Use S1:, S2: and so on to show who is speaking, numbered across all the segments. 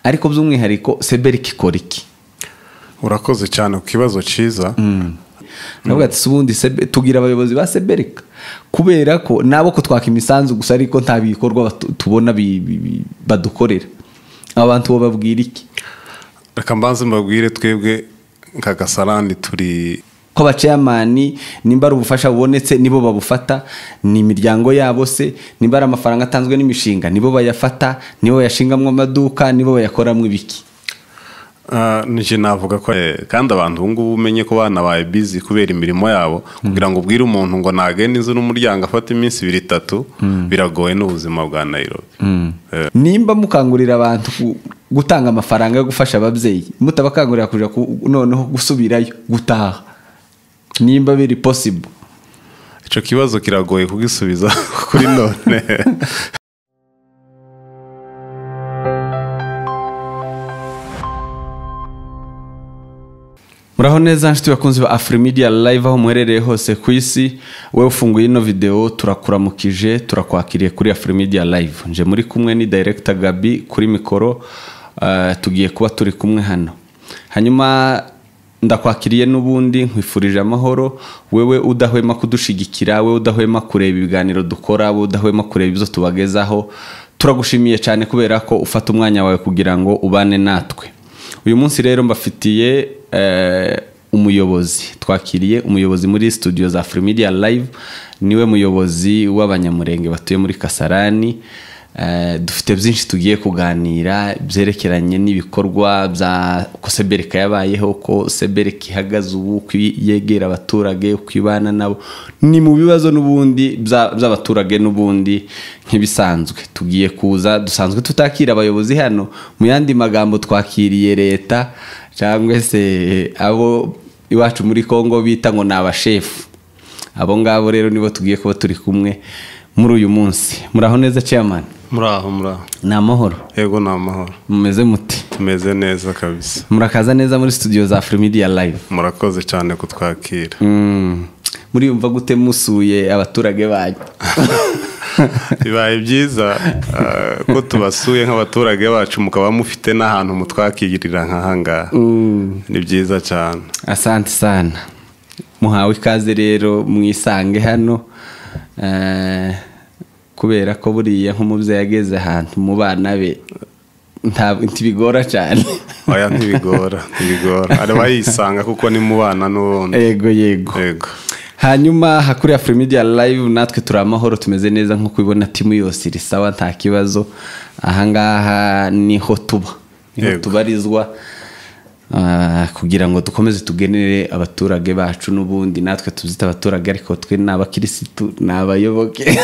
S1: ariko by'umwihariko CBRK ikora iki?
S2: Urakoze cyane ku kibazo ciza.
S1: Navuga ati subundi tugira abayobozi ba CBRK kubera ko nabo ko twaka imisanzu gusa ariko nta bikorwa tubona badukorera. Abantu bo babwira iki?
S2: Reka mbanze mbabwire twebwe nka Gasarani turi
S1: ko abachairman nimba ari ubufasha bubonetse nibo babufata, ni imiryango yabo se, nimba ari amafaranga atanzwe n'imishinga nibo bayafata, nibo yashingamwe amaduka, nibo bayakoramwe ibiki.
S2: Nije navuga ko kandi abantu ubungubu umenye ko bana baye busy kubera imirimo yabo kugira ngo ubwire umuntu ngo nagende inzu n'umuryango afata iminsi 2-3 biragoye n'ubuzima bwa Nairobi.
S1: Nimba mukangurira abantu gutanga amafaranga yo gufasha ababyeyi mutabakangurira kuja noneho gusubirayo gutaha, nimba biri possible?
S2: Ico kibazo kiragoye kugisubiza kuri none.
S1: Muraho neza nshuti bakunzi ba AFRIMEDIA live aho muherereye hose ku isi, wewe ufunguye ino video turakuramukije, turakwakiriye kuri AFRIMEDIA live. Nje muri kumwe ni director Gabi kuri mikoro, tugiye kuba turi kumwe hano. Hanyuma ndakwakiriye n'ubundi nkwifurije amahoro, wewe udahwema kudushigikira, wewe udahwema kureba ibiganiro dukora, wewe udahwema kureba ibyo tubagezaho. Turagushimiye cyane kubera ko ufata umwanya wawe kugira ngo ubane natwe. Uyu munsi rero mbafitiye umuyobozi, twakiriye umuyobozi muri studio za AFRIMEDIA live, niwe muyobozi w'abanyamurenge batuye muri Kasarani. Dufite byinshi tugiye kuganira byerekeranye n'ibikorwa bya ko CBRK yabayeho, ko CBRK ihagaze ubu, kwiyegera abaturage, kwibana nabo ni mu bibazo n'ubundi by'abaturage n'ubundi nk'ibisanzwe. Tugiye kuza dusanzwe tutakira abayobozi hano, mu yandi magambo twakiriye leta cyangwa se abo iwacu muri Kongo bita ngo nabashefu. Abo ngabo rero nibo tugiye kuba turi kumwe muri uyu munsi. Muraho neza chairman?
S2: Muraho.
S1: Na mahoro?
S2: Yego na mahoro.
S1: Mumeze muti?
S2: Tumeze neza kabisa.
S1: Murakaza neza muri studio za AFRIMEDIA live.
S2: Murakoze cyane kutwakira.
S1: Muri yumva gute musuye abaturage banyu?
S2: Bibaye byiza ko tubasuye nk'abaturage bacu mukaba mufite n'ahantu mutwakirira nk'ahanga. Ni byiza cyane.
S1: Asante sana. Muhawe ikaze rero mwisange hano. Kubera ko buriya nk'umubyeyi yageze ahantu mu bana be ntibigora cyane.
S2: Oya ntibigora. Ari bayisanga kuko ni mu bana n'ubundi.
S1: Yego. Hanyuma hakuri AFRIMEDIA live natwe turi amahoro, tumeze neza nko kubibona timu yose iri sawa nta kibazo. Ahangaha niho tubarizwa kugira ngo dukomeze tugenere abaturage bacu n'ubundi natwe tuzita abaturage ariko twe n'abakirisitu n'abayoboke.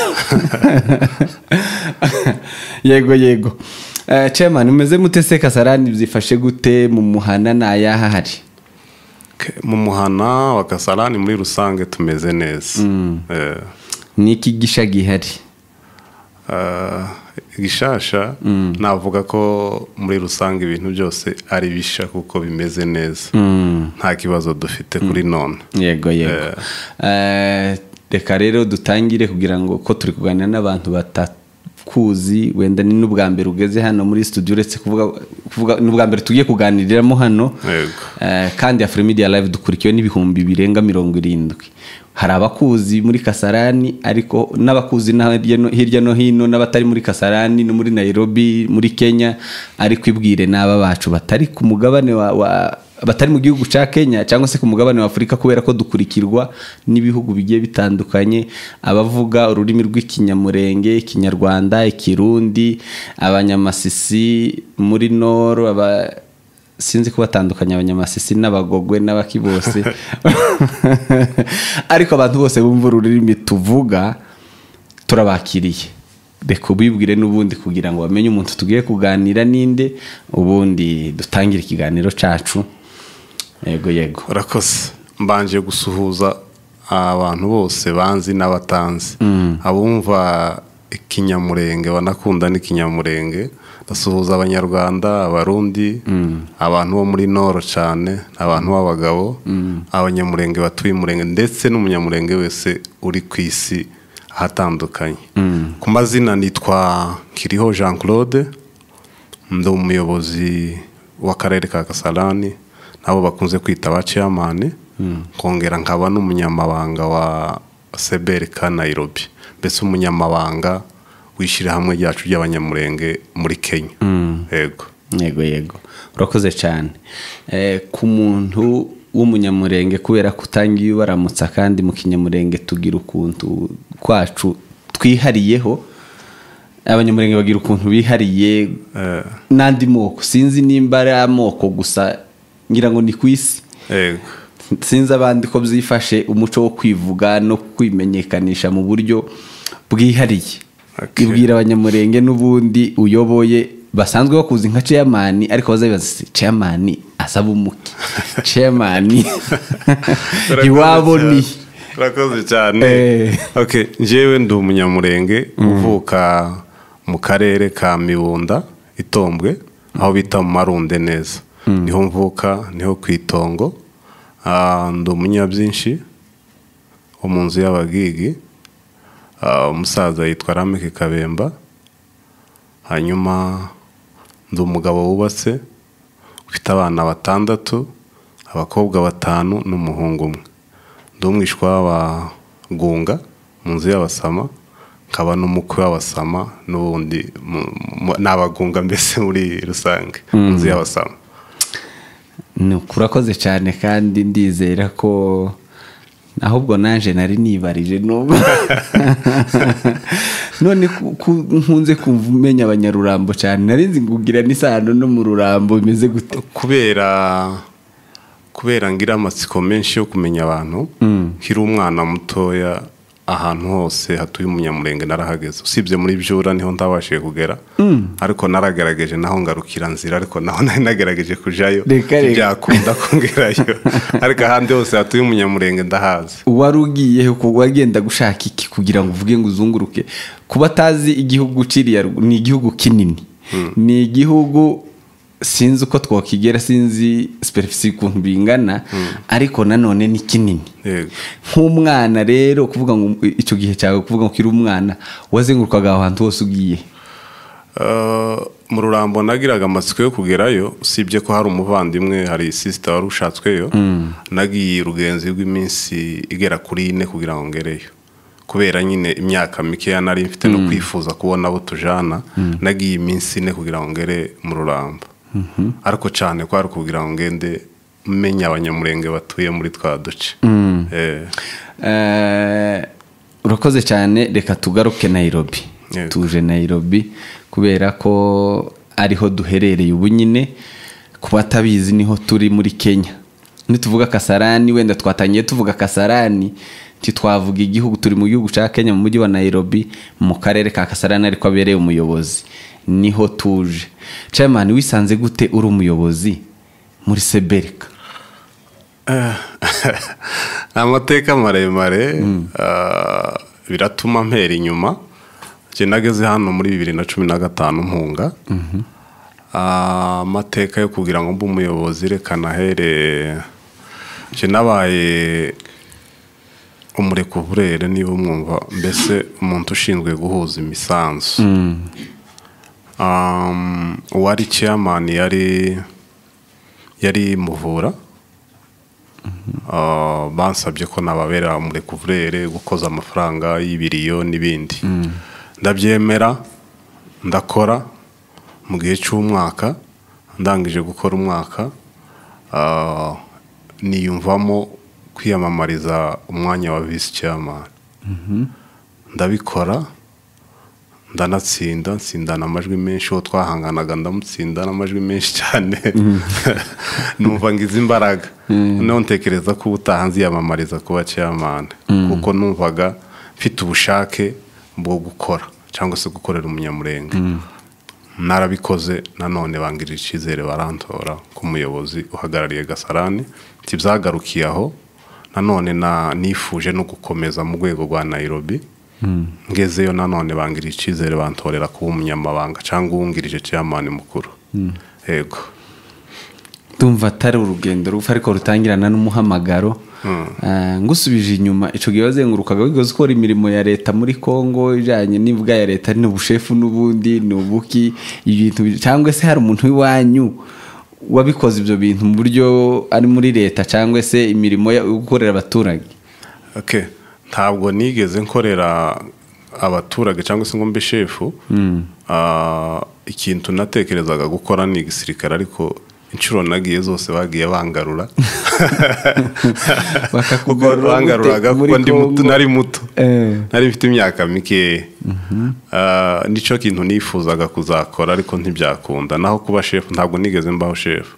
S1: Yego. Chairman umeze mute se Kasarani byifashe gute mu muhana nayaha hari?
S2: Mu muhana wa Kasarani muri rusange tumeze neza.
S1: Niki gisha gihari?
S2: Gishasha navuga ko muri rusange ibintu byose ari bisha kuko bimeze neza. Nta kibazo dufite kuri none.
S1: Yego. Reka rero dutangire kugira ngo ko turi kuganira n'abantu batakuzi, wenda ni n'ubwa mbere ugeze hano muri studio uretse kuvuga n'ubwa mbere tugiye kuganiriramo hano. Kandi AFRIMEDIA live dukurikiwe n'ibihumbi birenga 70. Hari abakuzi muri Kasarani ariko n'abakuzi hirya no hino n'abatari muri Kasarani no muri Nairobi muri Kenya, ariko ibwire n'aba bacu batari ku mugabane batari mu gihugu ca Kenya cyangwa se ku mugabane wa Afrika, kubera ko dukurikirwa n'ibihugu bigiye bitandukanye, abavuga ururimi rw'ikinyamurenge, ikinyarwanda, ikirundi, abanyamasisi muri Nord, sinzi ko batandukanya abanyamasisi n'abagogwe n'abaki bose. Ariko abantu bose bumva ururimi tuvuga turabakiriye. Reka ubibwire n'ubundi kugira ngo bamenye umuntu tugiye kuganira ninde, ubundi dutangire ikiganiro cacu. Yego.
S2: Urakoze. Mbanje gusuhuza abantu bose banzi n'abatanzi. Abumva ikinyamurenge banakunda n'ikinyamurenge. Ndasuhuza abanyarwanda, abarundi, abantu bo muri Nord cyane, abantu b'abagabo, abanyamurenge batuye murenge ndetse n'umunyamurenge wese uri ku isi ahatandukanye. Ku mazina nitwa Kiriho Jean Claude, ndi umuyobozi w'akarere ka Kasarani nabo bakunze kwita ba chairman kongera nkaba n'umunyamabanga wa CBRK Nairobi mbese umunyamabanga wishira hamwe ryacu ry'abanyamurenge muri Kenya.
S1: Yego urakoze cyane. Ku muntu w'umunyamurenge kubera kutangiye baramutsa kandi mu kinyamurenge tugira ukuntu kwacu twihariyeho, abanyamurenge bagira ukuntu bihariye nandi moko, sinzi nimba ari amoko gusa, ngira ngo ni kwisi. Sinzi abandi ko byifashe umuco wo kwivuga no kwimenyekanisha mu buryo bwihariye. Ibwira abanyamurenge n'ubundi uyoboye basanzwe bakuzi nka chairman, ariko bazabibaza chairman asaba umuki chairman iwabo ni.
S2: Urakoze cyane. Njyewe ndi umunyamurenge uvuka mu karere ka Mibunda Itombwe aho bita mu Marunde neza. Niho mvuka, niho kwitongo. Ndi umunyabyinshi wo mu nzu y'abagigi. Umusaza yitwa Rameke Kabemba. Hanyuma ndi umugabo wubatse ufite abana 6, abakobwa 5 n'umuhungu umwe. Ndi umwishwa w'abagunga mu nzu y'abasama, nkaba n'umukwe w'abasama n'ubundi n'abagunga mbese muri rusange mu nzu y'abasama.
S1: Urakoze cyane kandi ndizera ko ahubwo nanje nari nibarije nubwo none nkunze kumenya abanyarurambo cyane, narinzi ngugira n'isano no mu rurambo bimeze gute? Kubera ngira amatsiko menshi yo kumenya abantu. Nkiri umwana mutoya ahantu hose hatuye umunyamurenge narahageze, usibye muri Byura niho ntabashije kugera, ariko naragerageje naho ngarukira nzira, ariko naho nagerageje kujayo byakunda kongerayo, ariko ahandi hose hatuye umunyamurenge ndahazi. Warugiye ko wagenda gushaka iki kugira ngo uvuge ngo uzunguruke? Kuba tazi igihugu ciriya ni igihugu kinini, ni igihugu sinzi uko twakigera, sinzi superficie ukuntu bingana, ariko nanone ni kinini. Nk'umwana rero kuvuga ngo icyo gihe cyawe kuvuga ngo kiri umwana wazengurukaga ahantu hose ugiye? Mu rurambo nagiraga amatsiko yo kugerayo, usibye ko hari umuvandimwe, hari sister wari ushatsweyo. Nagiye urugenzi rw'iminsi igera kuri 4 kugira ngo ngereyo, kubera nyine imyaka mikeya nari mfite no kwifuza kubona abo tujana. Nagiye iminsi 4 kugira ngo ngere mu rurambo, ariko cyane ko ari kugira ngo ngende menya abanyamurenge batuye muri twa duce. Urakoze cyane. Reka tugaruke Nairobi. Tuje Nairobi kubera ko ariho duherereye ubu nyine, kuba tabizi niho turi muri Kenya. Nituvuga Kasarani, wenda twatangiye tuvuga Kasarani titwavuga igihugu, turi mu gihugu cya Kenya mu mujyi wa Nairobi mu karere ka Kasarani, ariko abereye umuyobozi niho tuje. Chairman, wisanze gute uri umuyobozi muri CBRK? Amateka maremare biratuma mpera inyuma. Je nageze hano muri 2015 mpunga. Amateka yo kugira ngo mbe umuyobozi reka nahere, je nabaye umurekuvurere niba mwumva, mbese umuntu ushinzwe guhuza imisanzu. Uwari chairman yari Muhira. Bansabye ko nababera umurekuvurere gukoza amafaranga y'ibiriyo n'ibindi. Ndabyemera, ndakora mu gihe cy'umwaka. Ndangije gukora umwaka, niyumvamo kwiyamamariza umwanya wa vice chairman. Ndabikora, ndanatsinda, nsindana amajwi menshi, uwo twahanganaga ndamutsinda n'amajwi menshi cyane. Numva ngize imbaraga, noneho ntekereza ko ubutaha nziyamamariza kuba chairman, kuko numvaga mfite ubushake bwo gukora cyangwa se gukorera umunyamurenge. Narabikoze, nanone bangirira icyizere barantora ku muyobozi uhagarariye Kasarani. Tibyagarukiye aho, nanone nifuje no gukomeza mu rwego rwa Nairobi. Ngezeyo nanone bangirira icyizere bantorera kuba umunyamabanga cyangwa uwungirije chairman mukuru. Yego. Tumva atari urugendo rufa, ariko rutangirana n'umuhamagaro ngusubije inyuma ico gihe wazengurukaga wigoze ukora imirimo ya leta muri Kongo ijanye n'ivuga ya leta n'ubushefu n'ubundi n'ubuki ibintu cyangwa se hari umuntu w'iwanyu wabikoze ibyo bintu mu buryo ari muri leta cyangwa se imirimo yo gukorera abaturage?
S2: Okay, ntabwo nigeze nkorera abaturage cyangwa se ngo mbe shefu. Ikintu natekerezaga gukora ni igisirikare, ariko inshuro nagiye zose bagiye bangarura bangaruraga kuko nari muto, nari mfite imyaka mike. Nico kintu nifuzaga kuzakora ariko ntibyakunda, naho kuba shefu ntabwo nigeze mbaho shefu.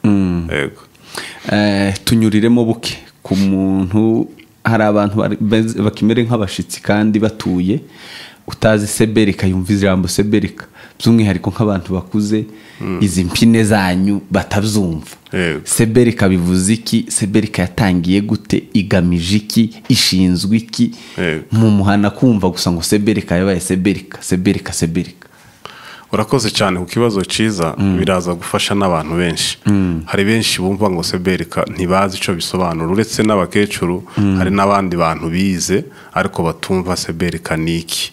S2: Yego.
S1: Tunyuriremo buke ku muntu, hari abantu bakimere nk'abashitsi kandi batuye utazi CBRK, yumva ijambo CBRK by'umwihariko nk'abantu bakuze izi mpine zanyu batabyumva. CBRK bivuze iki? CBRK yatangiye gute? Igamije iki? Ishinzwe iki? Mu muhana kumva gusa ngo CBRK yabaye CBRK.
S2: Urakoze cyane ku kibazo ciza. Biraza gufasha n'abantu benshi. Hari benshi bumva ngo CBRK ntibazi ico bisobanura, uretse n'abakecuru. Hari n'abandi bantu bize ariko batumva CBRK niki.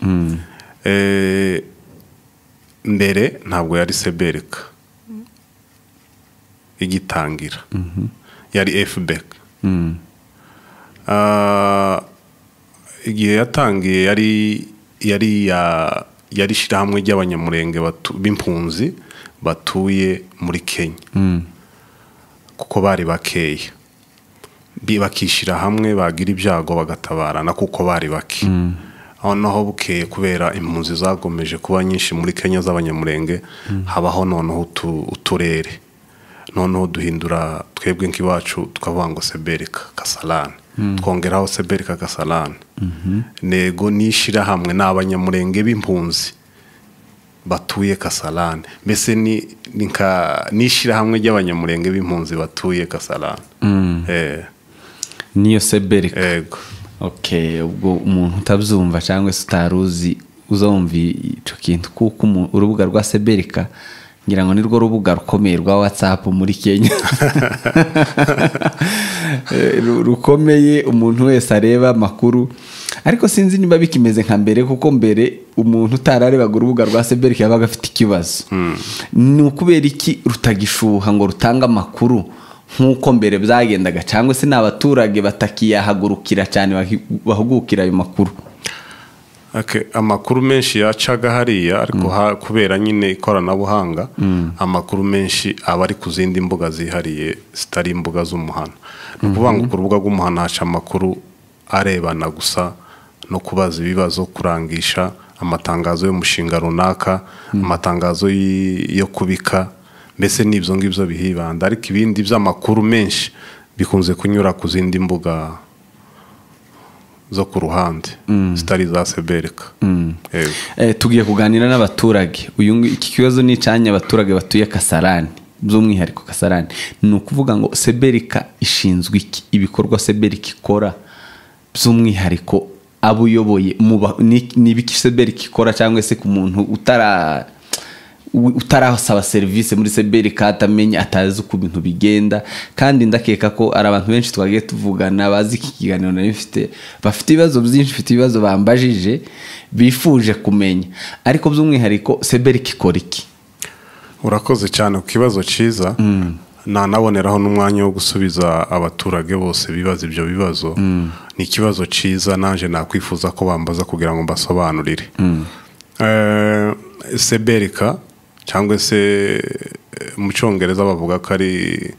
S2: Mbere ntabwo yari CBRK igitangira, yari FBK. Igihe yatangiye yari shirahamwe ry'abanyamurenge b'impunzi batuye muri Kenya, kuko bari bakeya, bakishira hamwe, bagira ibyago bagatabarana kuko bari bake. Aho naho bukeye kubera impunzi zagomeje kuba nyinshi muri Kenya z'abanyamurenge, habaho noneho uturere, noneho duhindura twebwe nk'iwacu tukavuga ngo CBRK Kasarani, twongeraho CBRK Kasarani. Nego nishira hamwe n'abanyamurenge b'impunzi batuye Kasarani, mbese nishira hamwe ry'abanyamurenge b'impunzi batuye Kasarani.
S1: Niyo CBRK.
S2: Yego.
S1: Okay, ubwo umuntu utabyumva cyangwa se utaruzi uzumvi ico kintu, kuko urubuga rwa CBRK ngira ngo nirwo rubuga rukomeye rwa WhatsApp muri Kenya. Rukomeye umuntu wese areba amakuru, ariko sinzi niba bikimeze nka mbere, kuko mbere umuntu utararebaga urubuga rwa CBRK yabaga afite ikibazo. Ni ukubera iki rutagishuha ngo rutanga amakuru nkuko mbere byagendaga, cyangwa se n'abaturage batakiyahagurukira cyane bahugukira ayo makuru?
S2: Amakuru menshi yacaga hariya, ariko kubera nyine ikoranabuhanga, amakuru menshi aba ari ku zindi mbuga zihariye zitari imbuga z'umuhana. Ni ukuvuga ngo ku rubuga rw'umuhana haca amakuru arebana gusa no kubaza ibibazo, kurangisha amatangazo y'umushinga runaka, amatangazo yo kubika, mbese n'ibyo ngibyo bihibanda. Ariko ibindi by'amakuru menshi bikunze kunyura ku zindi mbuga zo ku ruhande zitari za CBRK.
S1: Tugiye kuganira n'abaturage. Iki kibazo ni cyanya abaturage batuye Kasarani, by'umwihariko Kasarani. Ni ukuvuga ngo CBRK ishinzwe iki? Ibikorwa CBRK ikora by'umwihariko abo uyoboye n'ibiki CBRK ikora, cyangwa se ku muntu utarasaba service muri CBRK atamenye, atazi uko ibintu bigenda. Kandi ndakeka ko ari abantu benshi twagiye tuvugana bazi iki kiganiro nabifite, bafite ibibazo byinshi, bafite ibibazo bambajije bifuje kumenya, ariko by'umwihariko CBRK ikora iki?
S2: Urakoze cyane ku kibazo ciza. Nanaboneraho n'umwanya wo gusubiza abaturage bose bibaza ibyo bibazo. Ni ikibazo ciza, nanje nakwifuza ko bambaza kugira ngo mbasobanurire. CBRK cyangwa se mu Cyongereza bavuga ko ari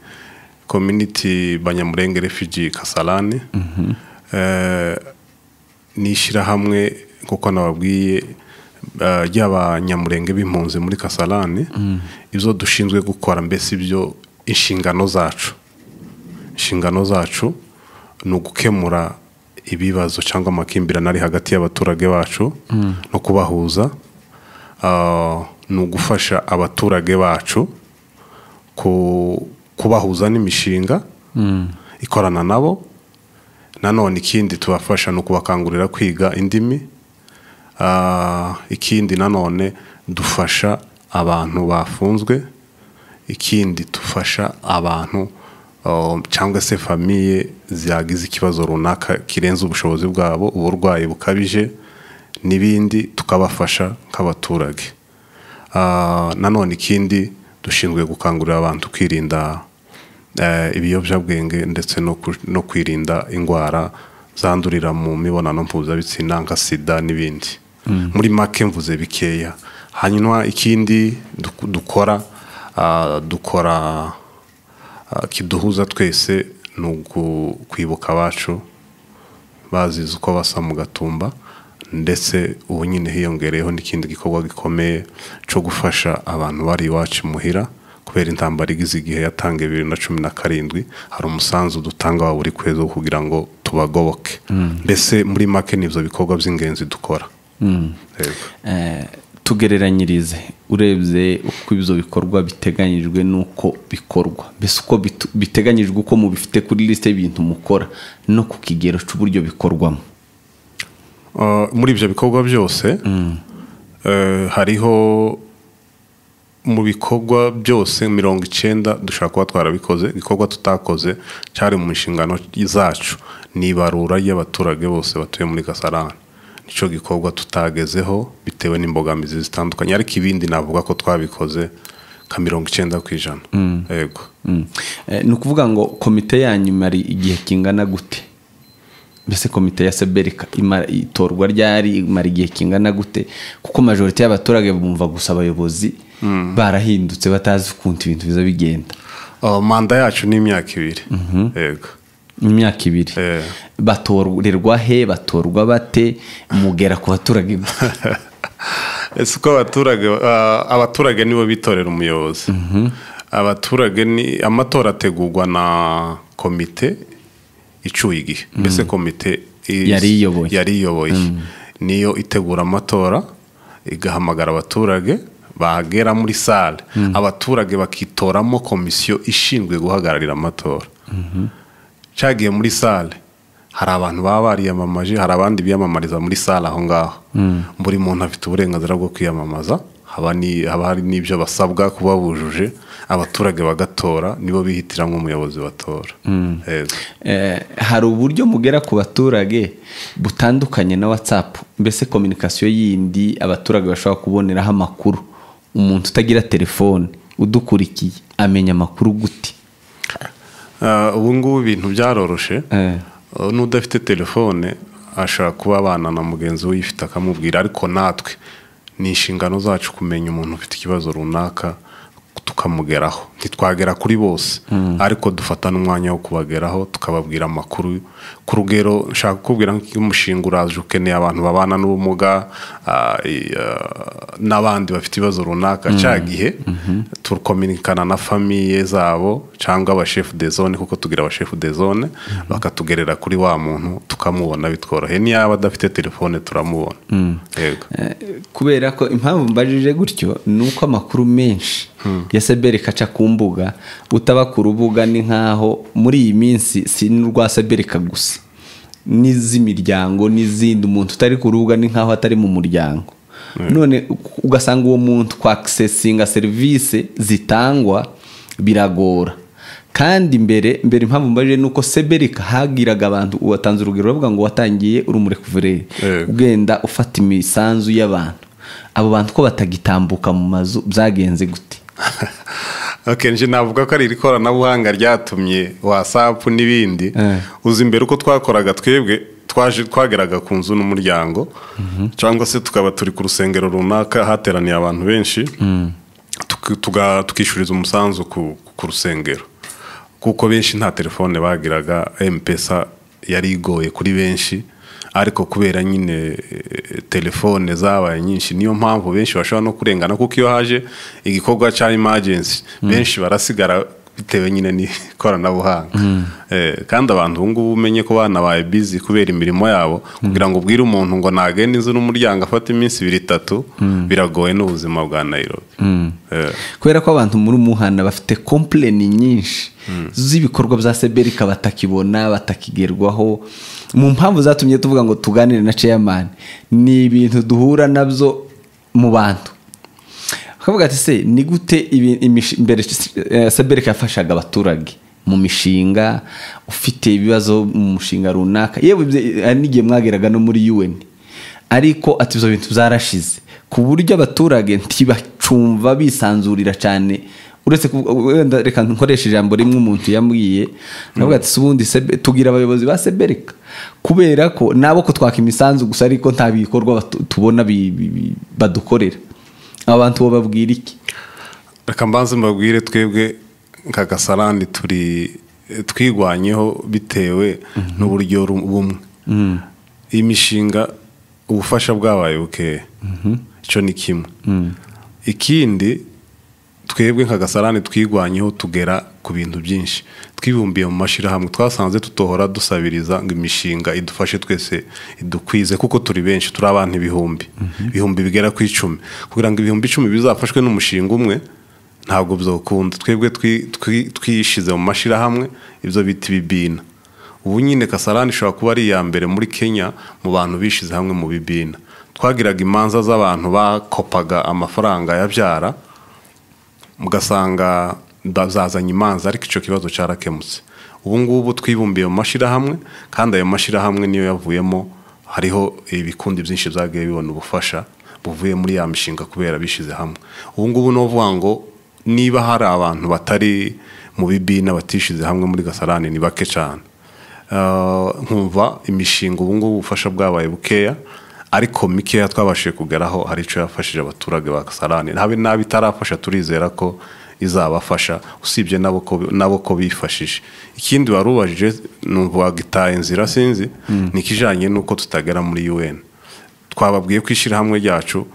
S2: Community Banyamurenge Refugee Kasarani. Nishira hamwe kuko nababwiye ry'abanyamurenge b'impunzi muri Kasarani. Ibyo dushinzwe gukora, mbese ibyo inshingano zacu ni ugukemura ibibazo cyangwa amakimbirane ari hagati y'abaturage bacu no kubahuza. Ni ugufasha abaturage bacu kubahuza n'imishinga ikorana nabo. Nanone ikindi tubafasha no kubakangurira kwiga indimi. Ikindi nanone dufasha abantu bafunzwe. Ikindi tufasha abantu cyangwa se famiye zagize ikibazo runaka kirenze ubushobozi bwabo, uburwayi bukabije n'ibindi, tukabafasha nk'abaturage. Nanone ikindi dushinzwe gukangurira abantu kwirinda ibiyobyabwenge ndetse no kwirinda indwara zandurira mu mibonano mpuzabitsina nka sida n'ibindi. Muri make mvuze bikeya. Hanyuma ikindi dukora kiduhuza twese ni kwibuka abacu bazize uko basa mu gatumba, ndetse ubu nyine hiyongereyeho n'ikindi gikorwa gikomeye cyo gufasha abantu bari iwacu Imuhira kubera intambara igize igihe yatangiye 2017. Hari umusanzu dutanga wa buri kwezi kugira ngo tubagoboke. Mbese muri make nivyo bikorwa by'ingenzi dukora.
S1: Tugereranyirize urebye uko ibyo bikorwa biteganyijwe nuko bikorwa, mbese uko biteganyijwe uko mubifite kuri liste y'ibintu mukora no ku kigero cy'uburyo bikorwamo.
S2: Muri ibyo bikorwa byose hariho mu bikorwa byose 90 dushaka kuba twarabikoze. Igikorwa tutakoze cyari mu nshingano zacu nibarura y'abaturage bose batuye muri Gasarani. Nico gikorwa tutagezeho bitewe n'imbogamizi zitandukanye, ariko ibindi navuga ko twabikoze ka 90%. Yego.
S1: Ni ukuvuga ngo komite yanyu mari igihe kingana gute? Mbese komite ya CBRK itorwa ryari mari igihe kingana gute? Kuko majority y'abaturage bumva gusa abayobozi barahindutse batazi ukuntu ibintu biza bigenda.
S2: Manda yacu ni imyaka 2. Yego.
S1: Imyaka 2. Batorerwa he, batorwa bate, mugera ku baturage?
S2: Esuko abaturage nibo bitorera umuyobozi. Abaturage ni amatora ategurwa na komite icuye igihe. Mbese komite yari iyoboye niyo itegura amatora, igahamagara abaturage bagera muri salle. Abaturage bakitoramo komisiyo ishinzwe guhagararira amatora. Cyagiye muri salle hari abantu baba bariyamamaje, hari abandi biyamamariza muri salle aho ngaho. Buri muntu afite uburenganzira bwo kwiyamamaza, haba hari n'ibyo basabwa kuba bujuje, abaturage bagatora, nibo bihitira nk'umuyobozi batora.
S1: Hari uburyo mugera ku baturage butandukanye na WhatsApp, mbese communication yindi abaturage bashobora kuboneraho amakuru. Umuntu utagira telefone udukurikiye amenya amakuru gute?
S2: Ubu ngubu ibintu byaroroshe. N'udafite telefone ashaka kuba abana na mugenzi we yifite akamubwira, ariko natwe ni inshingano zacu kumenya umuntu ufite ikibazo runaka tukamugeraho. Ntitwagera kuri bose, ariko dufata n'umwanya wo kubageraho tukababwira amakuru. Ku rugero nshaka kubwira nk'umushinga uraje ukeneye abantu babana n'ubumuga n'abandi bafite ibibazo runaka, cyagihe tukominikana na famiye zabo cyangwa aba chef de zone, kuko tugira aba chef de zone, bakatugerera kuri wa muntu tukamubona bitworoheye. Niba adafite telefone turamubona. Yego.
S1: Kubera ko impamvu mbajije gutyo nuko amakuru menshi ya CBRK aca ku mbuga, utaba ku rubuga ni nkaho muri iyi minsi si n'urwa CBRK gusa, n'iz'imiryango n'izindi, umuntu utari ku rubuga ni nkaho atari mu muryango. None ugasanga uwo muntu kwa accessinga service zitangwa biragora. Kandi mbere impamvu mbajije nuko CBRK hagiraga abantu, uwatanze urugero bavuga ngo watangiye uri umurekuvureri ugenda ufata imisanzu y'abantu. Abo bantu ko batagitambuka mu mazu byagenze gute?
S2: Nje navuga ko ari ikoranabuhanga ryatumye WhatsApp n'ibindi. Uzi imbere uko twakoraga twebwe twageraga ku nzu n'umuryango, cyangwa se tukaba turi ku rusengero runaka hateraniye abantu benshi, tukishuriza umusanzu ku rusengero, kuko benshi nta telefone bagiraga. M-Pesa yari igoye kuri benshi, ariko kubera nyine telefone zabaye nyinshi niyo mpamvu benshi bashobora no kurengana, kuko iyo haje igikorwa cya emergency benshi barasigara bitewe nyine n'ikoranabuhanga. Kandi abantu ubu ngubu umenye ko banabaye busy kubera imirimo yabo, kugira ngo ubwire umuntu ngo nagende inzu n'umuryango afata iminsi 2-3 biragoye n'ubuzima bwa Nairobi.
S1: Kubera ko abantu muri Muhana bafite complaint nyinshi z'ibikorwa bya CBRK batakibona, batakigerwaho. Mu mpamvu zatumye tuvuga ngo tuganire na chairman, ni ibintu duhura nabyo mu bantu. Akavuga ati se ni gute imbere CBRK yafashaga abaturage mu mishinga ufite ibibazo mu mushinga runaka yewe n'igihe mwageraga no muri UN ariko ati ibyo bintu byarashize ku buryo abaturage ntibacumva bisanzurira cyane uretse wenda reka nkoresha ijambo rimwe umuntu yambwiye navuga ati ubundi tugira abayobozi ba CBRK kubera ko nabo ko twaka imisanzu gusa ariko nta bikorwa tubona badukorera abantu bababwira iki
S2: reka mbanze mbabwire twebwe nka Kasarani twigwanyeho bitewe n'uburyo bumwe imishinga ubufasha bwabaye buke icyo ni kimwe ikindi twebwe nka Kasarani twigwanyeho tugera ku bintu byinshi twibumbiye mu mashirahamwe twasanze tutohora dusabiriza ngo imishinga idufashe twese idukwize kuko turi benshi turi abantu ibihumbi bigera ku 10 kugira ngo ibihumbi 10 bizafashwe n'umushinga umwe ntabwo bizokunda twebwe twishize mu mashirahamwe ibyo biti bibina ubu nyine Kasarani ishobora kuba ari iya mbere muri Kenya mu bantu bishize hamwe mu bibina twagiraga imanza z'abantu bakopaga amafaranga yabyara mugasanga bazazanye imanza ariko icyo kibazo cyarakemutse ubu ngubu twibumbiye mu mashirahamwe kandi ayo mashirahamwe niyo yavuyemo hariho ibikundi byinshi byagiye bibona ubufasha buvuye muri ya mishinga kubera bishize hamwe ubu ngubu no vuga ngo niba hari abantu batari mu bibina batishize hamwe muri Kasarani ni bake cyane nkumva imishinga ubu ngubu ubufasha bwabaye bukeya ariko mikeya twabashije kugeraho hari icyo yafashije abaturage ba Kasarani nabi tarafasha turizera ko izabafasha usibye nabo ko bifashije ikindi warubajije numva gitaye inzira sinzi nikijanye nuko tutagera muri UN twababwiye kwishira hamwe ryacu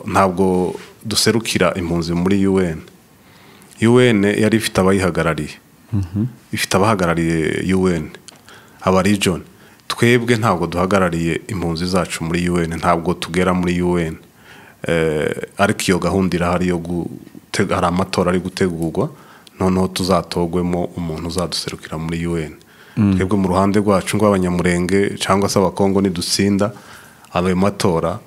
S2: ntabwo duserukira impunzi muri UN yari ifite abayihagarariye ifite abahagarariye UN aba region twebwe ntabwo duhagarariye impunzi zacu muri UN ntabwo tugera muri UN ariko iyo gahunda irahari yo hari amatora ari gutegurwa noneho tuzatogwemo umuntu uzaduserukira muri UN twebwe mu ruhande rwacu ngw'abanyamurenge cyangwa se abakongo nidutsinda ayo matora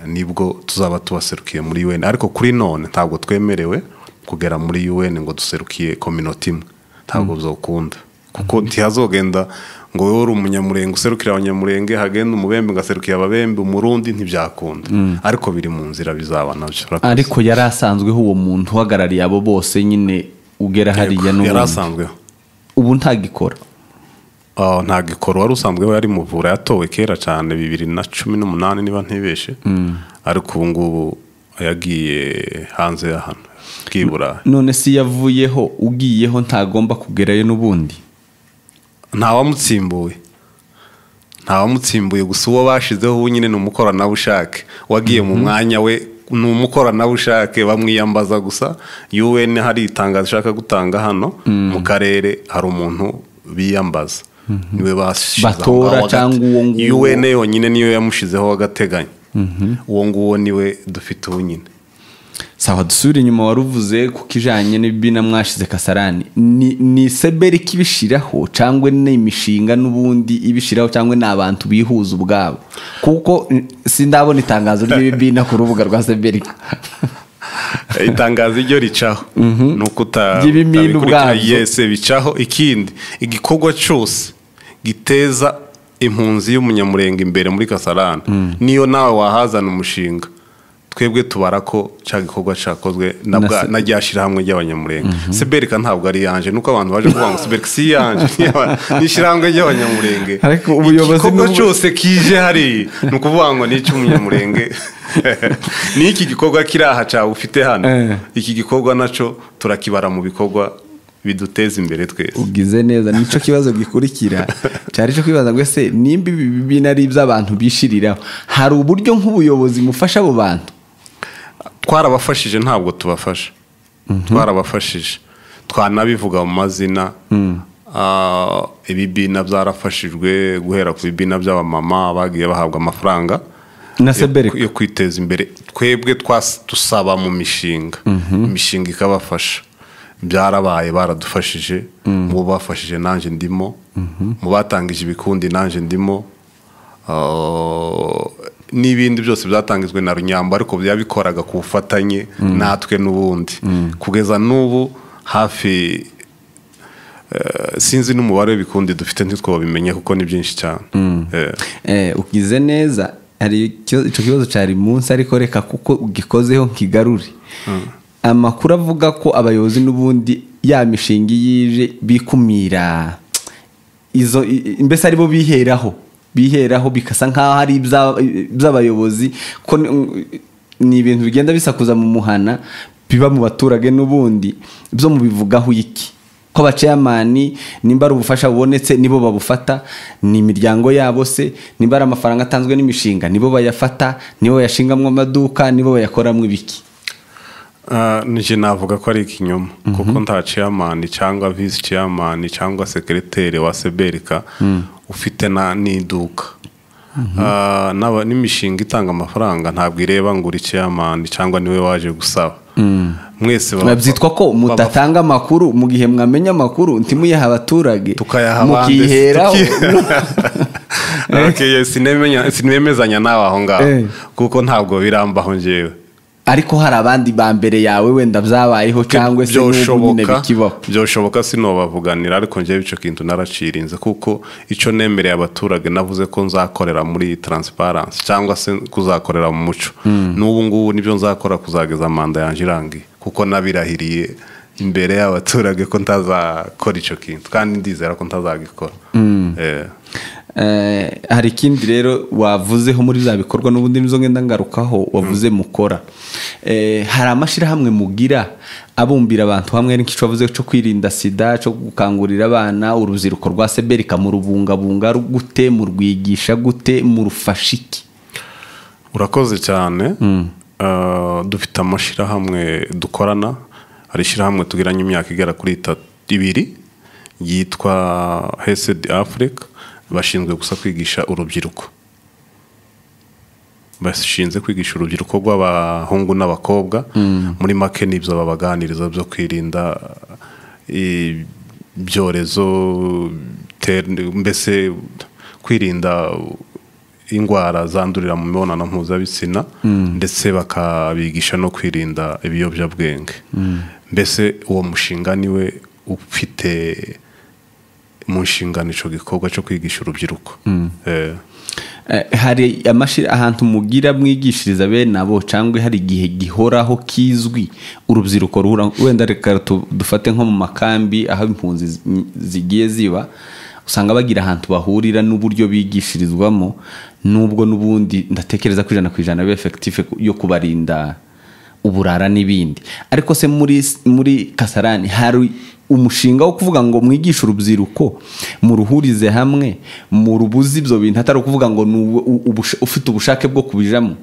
S2: nibwo tuzaba tubaserukiye muri UN ariko kuri none ntabwo twemerewe kugera muri UN ngo duserukiye community imwe ntabwo bizokunda kuko ntihazogenda ngo wowe uri umunyamurenge userukira abanyamurenge hagenda umubembe ngaserukiye ababembe umurundi ntibyakunda ariko biri mu nzira bizaba nabyo
S1: ariko yari asanzweho uwo muntu uhagarariye abo bose nyine ugera hariya n'ubundi
S2: yari asanzweho
S1: ubu ntagikora
S2: ntagikora wari usanzweho yari muvura yatowe kera cyane 2018 niba ntibeshe ariko ubu ngubu yagiye hanze ya hano bwibura
S1: none si yavuyeho ugiyeho ntagomba kugerayo n'ubundi
S2: ntawamutsimbuye gusa uwo bashizeho ubu nyine ni umukoranabushake wagiye mu mwanya we ni umukoranabushake bamwiyambaza gusa UN hari itangazo ishaka gutanga hano mu karere hari umuntu biyambaza niwe
S1: batora cyangwa uwo nguwo
S2: UN yonyine niyo yamushizeho agateganya uwo nguwo niwe dufite ubu nyine
S1: sawa dusubire inyuma waruvuze ku kijanye n'ibina mwashize Kasarani ni CBRK ibishiraho cyangwa ni imishinga n'ubundi ibishiraho cyangwa n'abantu bihuza ubwabo kuko sindabona itangazo ry'ibina ku rubuga rwa CBRK
S2: itangazo iryo ricaho nuko yese bicaho ikindi igikorwa cyose giteza impunzi y'umunyamurenge imbere muri Kasarani niyo nawe wahazana umushinga twebwe tubara ko cya gikorwa cyakozwe najyashira hamwe y'abanyamurenge CBRK ntabwo ari yanje nuko abantu baje kuvuga ngo CBRK si yanje nishiramwe y'abanyamurenge
S1: ariko ubuyobozi
S2: n'ubwo cyose kije hari nuko kuvuga ngo ni cy'umunyamurenge niki gikorwa kiraha cyawe ufite hano iki gikorwa naco turakibara mu bikorwa biduteza imbere twese
S1: ugize neza nico kibazo gikurikira cyari cyo kwibaza ngo ese nimba binari by'abantu bishiriraho hari uburyo nk'ubuyobozi mufasha abo bantu
S2: twarabafashije ntabwo tubafasha twarabafashije twanabivuga mu mazina ibibina byarafashijwe guhera ku bibina by'abamama bagiye bahabwa amafaranga
S1: na CBRK
S2: yo kwiteza imbere twebwe dusaba mu mishinga imishinga ikabafasha byarabaye baradufashije mu bafashije nanje ndimo mu batangije ibikundi nanje ndimo n'ibindi byose byatangizwe na Runyamba ariko byabikoraga ku bufatanye natwe n'ubundi kugeza n'ubu hafi sinzi n'umubare w'ibikundi dufite ntitwabimenya kuko ni byinshi cyane.
S1: Ugize neza, hari icyo kibazo cyari munsi ariko reka kuko ugikozeho nkigarure. Amakuru avuga ko abayobozi n'ubundi ya mishinga yije bikumira izo mbese aribo biheraho bikasa nkaho hari iby'abayobozi ko ni ibintu bigenda bisakuza mu muhana biba mu baturage n'ubundi byo mubivugaho iki ko abaceyamani nimba ari ubufasha bubonetse nibo babufata, ni imiryango yabo se, nimba ari amafaranga atanzwe n'imishinga nibo bayafata, nibo bayashingamwo amaduka, nibo bayakoramwo ibiki?
S2: Nije navuga ko ari ikinyoma kuko nta chairman cyangwa vice chairman cyangwa secretary wa CBRK ufite n'iduka. N'imishinga itanga amafaranga ntabwo ireba ngo uri chairman cyangwa niwe waje gusaba. Mwese
S1: babyitwa ko mutatanga amakuru mu gihe mwamenya amakuru ntimuyaha abaturage
S2: mukiheraho. Okay, sinemezanya nawe aho ngaho kuko ntabwo birambaho njewe,
S1: ariko hari abandi ba mbere yawe wenda byabayeho cyangwa se n'ubune bikibaho.
S2: Byoshoboka sinobavuganira, ariko njewe ico kintu naracirinze kuko ico nemereye abaturage navuze ko nzakorera muri transparency cyangwa se kuzakorera mu muco. N'ubu ngubu nibyo nzakora kuzageza manda yanje irangiye kuko nabirahiriye imbere y'abaturage ko ntazakora ico kintu kandi ndizera ko ntazagikora.
S1: Hari ikindi rero wavuzeho muri za bikorwa n'ubundi nizo ngenda ngarukaho wavuze mukora. Hari amashirahamwe mugira abumbira abantu hamwe n'icyo wavuze cyo kwirinda sida, cyo gukangurira abana, urubyiruko rwa CBRK mu rubungabunga gute, mu rwigisha gute, mu rufashiki?
S2: Urakoze cyane. Dufite amashirahamwe dukorana, hari ishirahamwe tugiranye imyaka igera kuri 2 yitwa HESED Africa, bashinzwe gusa kwigisha urubyiruko. Bashinze kwigisha urubyiruko rw'abahungu n'abakobwa muri make nibyo babaganiriza byo kwirinda ibyorezo, mbese kwirinda indwara zandurira mu mibonano mpuzabitsina, ndetse bakabigisha no kwirinda ibiyobyabwenge. Mbese uwo mushinga niwe ufite mu nshingano ico gikorwa cyo kwigisha urubyiruko.
S1: Hari amashira ahantu mugira mwigishiriza be nabo cyangwa hari igihe gihoraho kizwi urubyiruko ruhura, wenda reka dufate nko mu makambi aho impunzi zigiye ziba, usanga bagira ahantu bahurira n'uburyo bigishirizwamo, nubwo n'ubundi ndatekereza ko 100% be effective yo kubarinda uburara n'ibindi. Ariko se muri Kasarani hari umushinga wo kuvuga ngo mwigisha urubyiruko mu ruhurize hamwe mu rubuzi ibyo bintu, atari kuvuga ngo ufite ubushake bwo kubijamo?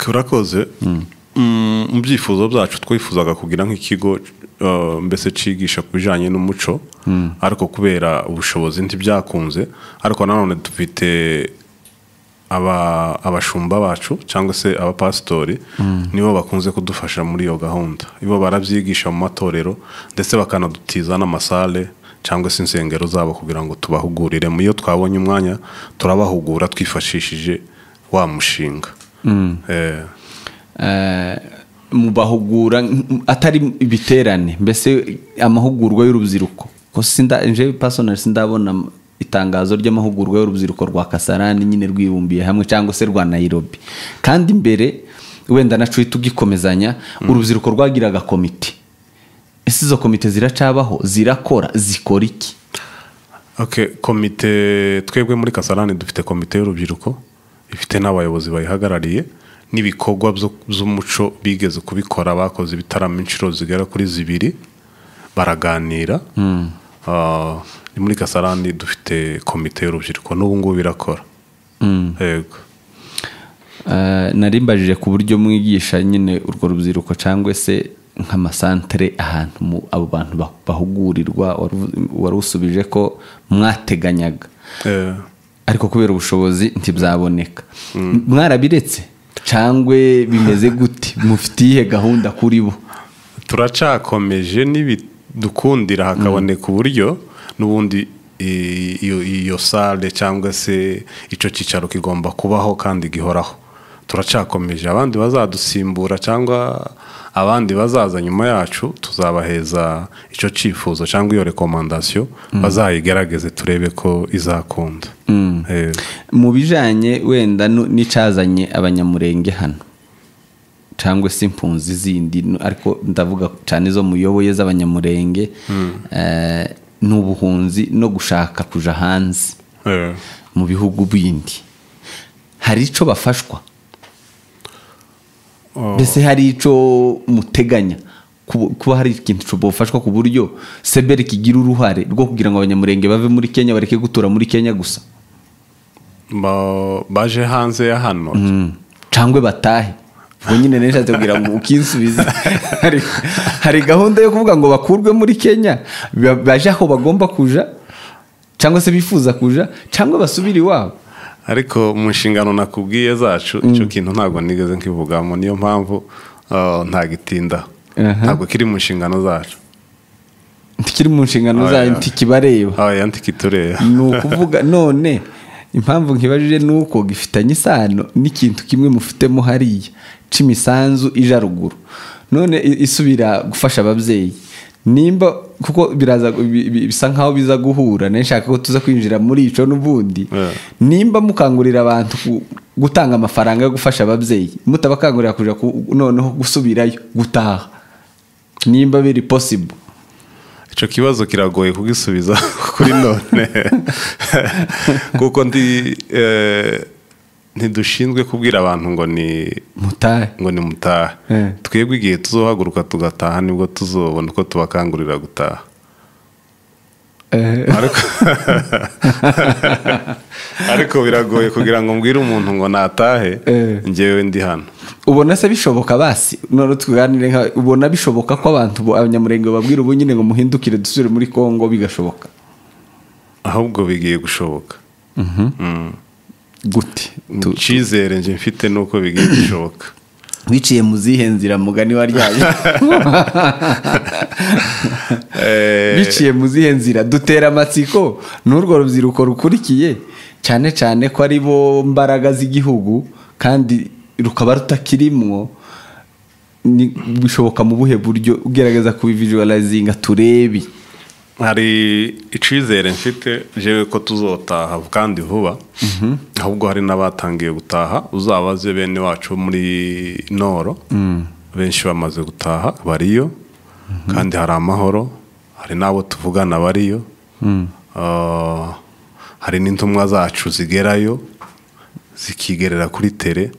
S2: Kurakoze. Mu byifuzo byacu twifuzaga kugira nk'ikigo mbese cigisha kubijanye n'umuco, ariko kubera ubushobozi ntibyakunze. Ariko nanone dufite abashumba bacu cyangwa se abapastori nibo bakunze kudufasha muri iyo gahunda. Ibo baravyigisha mu matorero ndetse bakanadutiza n'amasale cyangwa se insengero zabo kugira ngo tubahugurire. Mu iyo twabonye umwanya turabahugura twifashishije wa mushinga.
S1: Mu bahugura atari ibiterane, mbese amahugurwa y'urubyiruko ko nje personal sindabona itangazo ry'amahugurwa y'urubyiruko rwa Kasarani nyine rwibumbiye hamwe cyangwa se rwa Nairobi. Kandi mbere wenda nacu tugikomezanya urubyiruko rwagiraga komite. Ese izo komite ziracabaho, zirakora, zikora iki?
S2: Okay, komite twebwe muri Kasarani dufite komite y'urubyiruko ifite n'abayobozi bayihagarariye, n'ibikorwa by'umuco bigeze kubikora, bakoze ibitaramo inshuro zigera kuri 2 baraganira. Ni muri Kasarani dufite komite y'urubyiruko n'ubu ngubu birakora. Yego.
S1: Narimbajije ku buryo mwigisha nyine urwo rubyiruko cyangwa se nk'amasantere ahantu abo bantu bahugurirwa, warusubije ko mwateganyaga. Ariko kubera ubushobozi ntibyaboneka. Mwarabiretse cyangwa bimeze gute? Mufitiye gahunda kuri bo?
S2: Turacakomeje n'ibidukundira hakaboneka uburyo n'ubundi iyo sale cyangwa se ico cicaro kigomba kubaho kandi gihoraho. Turacakomeje, abandi bazadusimbura cyangwa abandi bazaza nyuma yacu tuzabaheza icyo cyifuzo cyangwa iyo rekomandasiyo bazayigerageze turebe ko izakunda.
S1: Mu bijanye wenda n'icazanye abanyamurenge hano cyangwa se impunzi zindi ariko ndavuga cyane zo muyoboye z'abanyamurenge n'ubuhunzi no gushaka kuja hanze mu bihugu bindi, hari ico bafashwa? Mbese hari ico muteganya kuba hari ikintu cyo bofashwa ku buryo CBRK kigira uruhare rwo kugira ngo abanyamurenge bave muri Kenya bareke gutura muri Kenya gusa
S2: baje hanze ya hano
S1: cyangwa batahe? Ubwo nyine neshatse kugira ngo ukinsubize hari gahunda yo kuvuga ngo bakurwe muri Kenya baje aho bagomba kuja cyangwa se bifuza kuja cyangwa basubira iwabo.
S2: Ariko mu nshingano nakubwiye zacu icyo kintu ntabwo nigeze nkivugamo, niyo mpamvu ntagitinda, ntabwo kiri mu nshingano zacu.
S1: Ntikiri mu nshingano zacu, ntikibareba.
S2: Ntikitureba.
S1: Ni ukuvuga none impamvu nkibajije nuko gifitanye isano n'ikintu kimwe mufitemo hariya c'imisanzu ija ruguru, none isubira gufasha ababyeyi. Nimba kuko biraza bisa nkaho biza guhura, nashaka ko tuza kwinjira muri ico n'ubundi. Nimba mukangurira abantu gutanga amafaranga yo gufasha ababyeyi, mutabakangurira kuja noneho gusubirayo gutaha, nimba biri possible?
S2: Ico kibazo kiragoye kugisubiza kuri none kuko ntidushinzwe kubwira abantu ngo ni mutahe. Twebwe igihe tuzohaguruka tugataha nibwo tuzobona uko tubakangurira gutaha. Ariko biragoye kugira ngo mbwire umuntu ngo natahe njyewe ndi hano.
S1: Ubona se bishoboka basi none tuganire ubona bishoboka ko abantu abanyamurenge babwira ubu nyine ngo muhindukire dusubire muri Kongo bigashoboka?
S2: Ahubwo bigiye gushoboka.
S1: Gute?
S2: Cyizere nje mfite nuko bigiye gushoboka.
S1: Biciye mu zihe nzira mugani waryaye? Biciye mu zihe nzira dutera amatsiko n'urwo rubyiruko rukurikiye cyane cyane ko ari bo mbaraga z'igihugu kandi rukaba rutakirimwo, bishoboka mu buhe buryo ugerageza kubivisualizinga turebi?
S2: Hari icizere mfite jewe ko tuzotaha kandi vuba. Ahubwo hari n'abatangiye gutaha, uzabaze bene wacu muri Noro benshi bamaze gutaha bariyo kandi hari amahoro, hari nabo tuvugana bariyo, hari n'intumwa zacu zigerayo zikigerera kuri tele.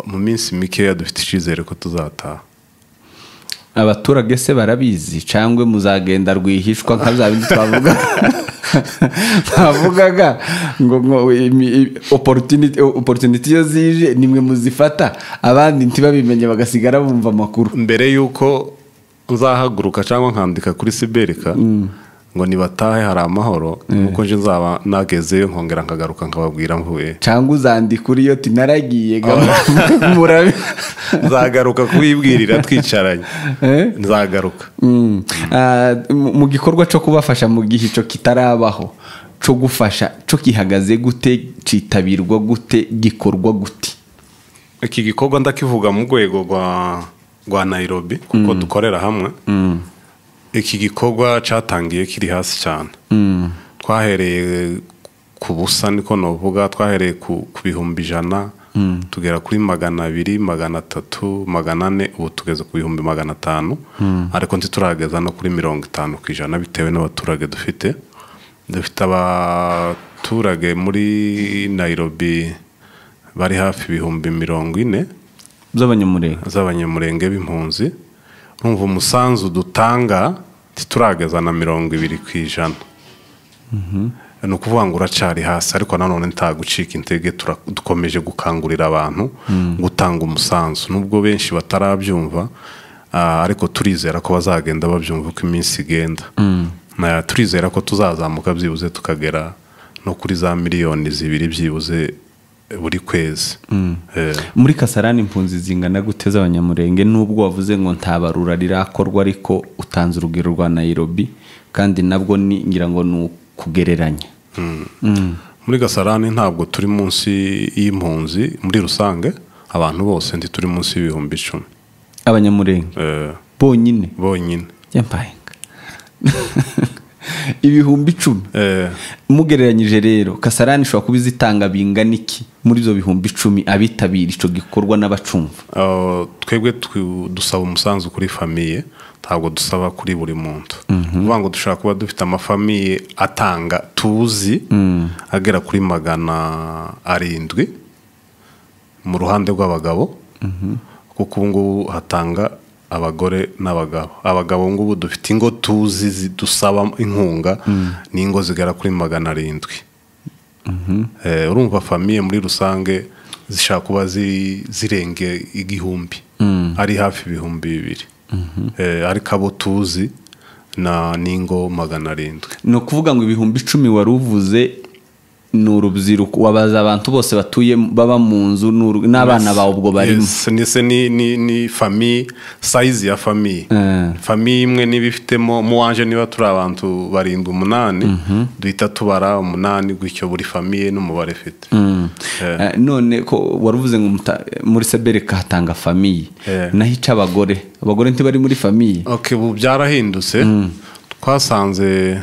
S2: Mu minsi mikeya dufite icizere ko tuzataha.
S1: Abaturage se barabizi cyangwa muzagenda rwihishwa nka za bindi twavugaga ngo opportunity yo zije nimwe muzifata abandi ntibabimenye bagasigara bumva amakuru?
S2: Mbere yuko nzahaguruka cyangwa nkandika kuri CBRK ngo nibatahe hari amahoro, kuko nje nzaba nagezeyo nkongera nkagaruka nkababwira mvuye.
S1: Cyangwa uzandika uri yo tinaragiye
S2: murabe nzagaruka kubibwirira twicaranye. Nzagaruka.
S1: Mu gikorwa cyo kubafasha mu gihe cyo kitarabaho cyo gufasha cyo kihagaze gute, citabirwa gute, gikorwa gute?
S2: Iki gikorwa ndakivuga mu rwego rwa Nairobi kuko dukorera hamwe. Iki gikorwa cyatangiye kiri hasi cyane. Twahereye ku busa niko novuga, twahereye ku bihumbi 100 tugera kuri 200, 300, 400, ubu tugeze ku bihumbi 500. Ariko ntiturageza no kuri 50% bitewe n'abaturage dufite. Dufite abaturage muri Nairobi bari hafi ibihumbi 40 z'abanyamurenge b'impunzi. Numva umusanzu dutanga titurageza na 20%. Ni ukuvuga ngo uracari hasi, ariko nanone ntagucika intege, dukomeje gukangurira abantu gutanga umusanzu nubwo benshi batarabyumva, ariko turizera ko bazagenda babyumva uko iminsi igenda. Turizera ko tuzazamuka byibuze tukagera no kuri za miliyoni 2 byibuze buri kwezi.
S1: Muri Kasarani impunzi zingana guteza abanyamurenge nubwo wavuze ngo ntabarura rirakorwa, ariko utanze urugero rwa Nairobi kandi nabwo ni ngira ngo ni kugereranya.
S2: Muri Kasarani ntabwo turi munsi y'impunzi muri rusange, abantu bose ndi turi munsi y'ibihumbi 10.
S1: abanyamurenge bonyine yampayenga ibihumbi 10 mugereranyije rero Kasarani ishobora kuba izitanga bingana iki muri izo bihumbi 10 abitabira ico gikorwa n'abacumva?
S2: Twebwe dusaba umusanzu kuri famiye, ntabwo dusaba kuri buri muntu. Uvuga ngo dushaka kuba dufite amafamiye atanga tuzi agera kuri 700 mu ruhande rw'abagabo, kuko ubu ngubu hatanga abagore abagabo ngubu dufite ingo tuzi dusaba inkunga n'ingo zigera kuri 700. Urumva famiye muri rusange zishaka kuba zirenge igihumbi, ari hafi 2,000. Ariko abo tuzi na ningo 700.
S1: No kuvuga ngo ibihumbi 10 waruvuze n'urubyiruko, wabaza abantu bose batuye baba mu nzu n'abana bawo ubwo barimo.
S2: Ni famille, size ya famille. Famille imwe nibifitemo mu wanje niba turi abantu 7-8 duhita tubara 8 gutyo buri famille n'umubare fite.
S1: None ko waruvuze ngo muri CBRK hatanga famille, nahica abagore ntibari muri famille?
S2: Okay, bu byarahindutse. Twasanze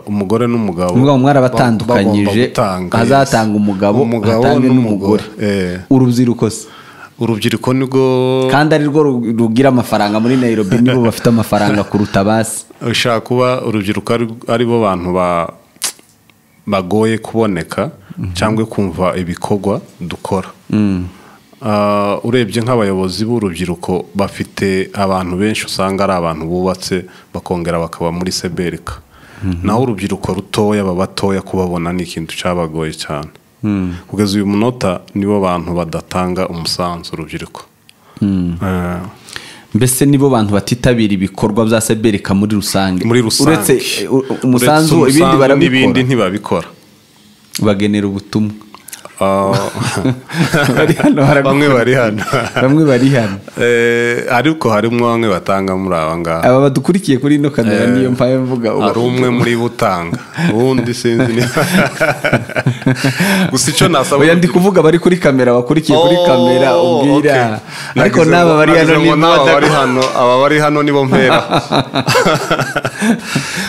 S2: umugore n'umugabo
S1: mwarabatandukanyije, azatanga umugabo atange n'umugore. Urubyiruko nibwo kandi ari rwo rugira amafaranga muri Nairobi, nibo bafite amafaranga kuruta basi.
S2: Ushaka kuba urubyiruko ari bo bantu bagoye kuboneka cyangwa kumva ibikorwa dukora. Urebye nk'abayobozi b'urubyiruko bafite abantu benshi usanga ari abantu bubatse bakongera bakaba muri CBRK. Naho urubyiruko rutoya babatoya kubabona ni ikintu cyabagoye cyane. Kugeza uyu munota nibo bantu badatanga umusanzu urubyiruko.
S1: Mbese nibo bantu batitabira ibikorwa bya CBRK muri rusange. Uretse umusanzu ibindi barabikora,
S2: n'ibindi ntibabikora.
S1: Bagenera ubutumwa.
S2: Bamwe bari hano ariko harimo bamwe batanga muri abanga.
S1: Aba badukurikiye kuri ino kamera niyo mpaye mvuga
S2: ari umwe muri butanga ubundi sinzi ni gusa ico nasaba.
S1: Oya ndi kuvuga bari kuri kamera, bakurikiye kuri kamera ubwira. Ariko naba bari hano nibo mpera.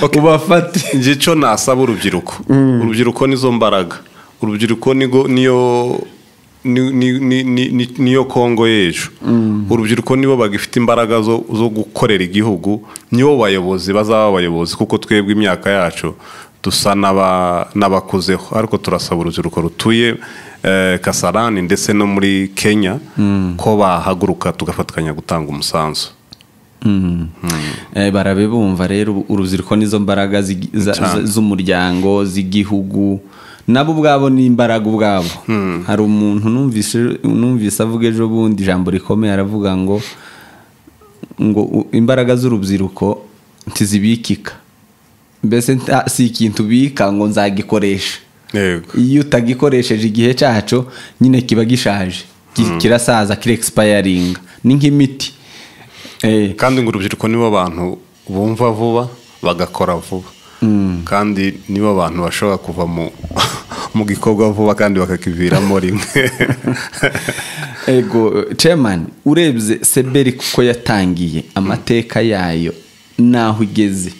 S1: Ubafate
S2: ngico nasaba urubyiruko nizo mbaraga. Urubyiruko niyo Kongo y'ejo. Urubyiruko nibo bagifite imbaraga zo gukorera igihugu, nibo bayobozi bazaba abayobozi, kuko twebwe imyaka yacu dusa n'abakuzeho. Ariko turasaba urubyiruko rutuye Kasarani ndetse no muri Kenya ko bahaguruka tugafatanya gutanga umusanzu.
S1: Barabe bumva rero urubyiruko nizo mbaraga z'umuryango z'igihugu, nabo ubwabo ni imbaraga ubwabo. Hari umuntu numvise avuga ejo bundi ijambo rikomeye, aravuga ngo imbaraga z'urubyiruko ntizibikika. Mbese si ikintu bika ngo nzagikoresha. Iyo utagikoresheje igihe cyacu nyine kiba gishaje, kirasaza, kiri expiring, ni nk'imiti.
S2: Kandi ngo urubyiruko nibo bantu bumva vuba bagakora vuba. Kandi nibo abantu bashobora kuva mu gikorwa vuba kandi bakakiviramo rimwe.
S1: Ego chairman, urebye CBRK kuko yatangiye amateka yayo naho igeze,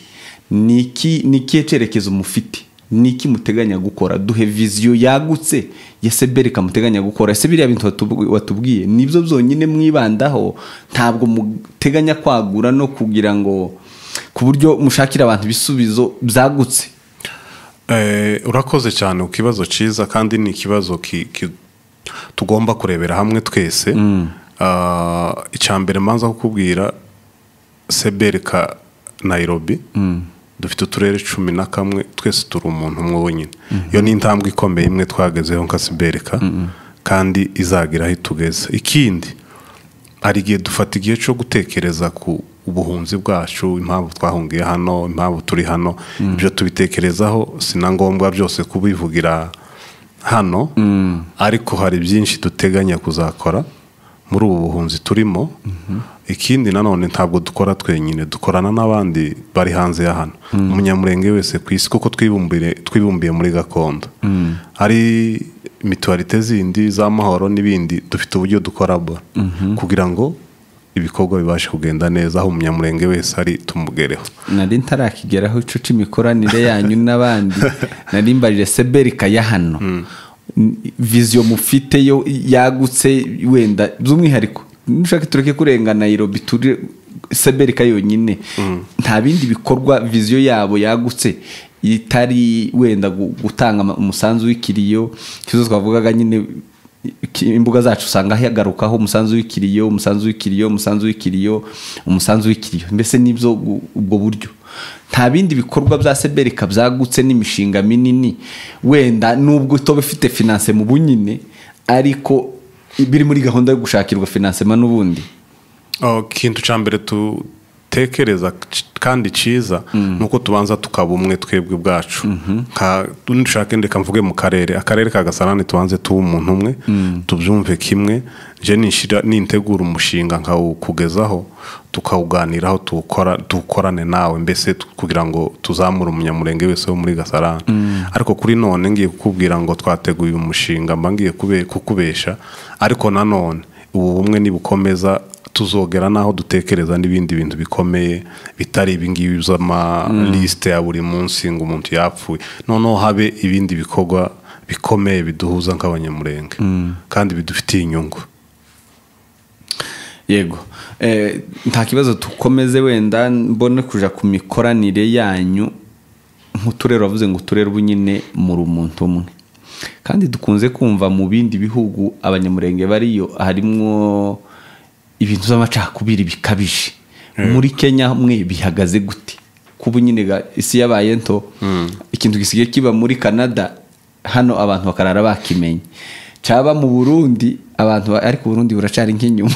S1: niki cyerekezo mufite, niki muteganya gukora? Duhe vision yagutse ya CBRK muteganya gukora. Ese biriya bintu watubwiye nibyo byonyine mwibandaho, ntabwo muteganya kwagura no kugira ngo ku buryo mushakira abantu bisubizo byagutse?
S2: Urakoze cyane, ukibazo ciza kandi ni ikibazo tugomba kurebera hamwe twese. Icyambere manza kukubwira, CBRK Nairobi dufite uturere 11, twese turi umuntu umwe wenyine. Yo ni intambwe ikomeye imwe twagezeho nka CBRK kandi izagira aho itugeze. Ikindi ari igihe dufata igihe cyo gutekereza ku ubuhunzi bwacu, impamvu twahungiye hano, impamvu turi hano. Ibyo tubitekerezaho, sina ngombwa byose kubivugira hano, ariko hari byinshi duteganya kuzakora muri ubu buhunzi turimo. Ikindi nanone ntabwo dukora twenyine, dukorana n'abandi bari hanze ya hano. Umunyamurenge wese ku isi, kuko twibumbiye muri gakondo. Hari mitualite zindi z'amahoro n'ibindi, dufite uburyo dukorabo kugira ngo ibikorwa bibashe kugenda neza aho umunyamurenge wese ari tumugereho.
S1: Nari ntarakigeraho ico c'imikoranire yanyu n'abandi nari mbajije CBRK ya hano vision mufite yo yagutse wenda z'umwihariko nushaka tureke kurenga Nairobi turi CBRK yonyine nta bindi bikorwa vision yabo yagutse itari wenda gutanga umusanzu w'ikiriyo kizo twavugaga nyine imbuga zacu usanga hagarukaho umusanzu w'ikiriyo mbese nibyo ubwo buryo nta bindi bikorwa bya CBRK byagutse n'imishinga minini wenda nubwo to bifite finance mu bunyine ariko biri muri gahunda yo gushakirwa financement n'ubundi.
S2: Kintu cyambere tekereza kandi ciza nuko tubanza tukaba umwe twebwe bwacu dushaka ndeka mvuge mu akarere ka Gasarani tubanze tu umuntu umwe tubyumve kimwe je nintegura umushinga nkawukugezaho tukawuganiraho tukorane nawe mbese kugira ngo tuzamure umunyamurenge wese wo muri Gasarani ariko kuri none ngiye kukubwira ngo twateguye umushinga mbangiye kukubesha ariko nanone ubu bumwe nibukomeza tuzogera naho dutekereza n'ibindi bintu bikomeye bitari ibingibi by'ama liste ya buri munsi ngo umuntu yapfuye noneho habe ibindi bikorwa bikomeye biduhuza nk'abanyamurenge kandi bidufitiye inyungu.
S1: Yego nta kibazo tukomeze wenda mbone kuja ku mikoranire yanyu nk'uturere wavuze ngo uturere ubunyine muri umuntu umwe kandi dukunze kumva mu bindi bihugu abanyamurenge bariyo harimwo ibintu z'amacakubiri bikabije muri Kenya mwe bihagaze gute kubu nyine isi yabaye nto ikintu gisigaye kiba muri Canada hano abantu bakarara bakimenye caba mu Burundi abantu ariko Burundi buracari nk'inyuma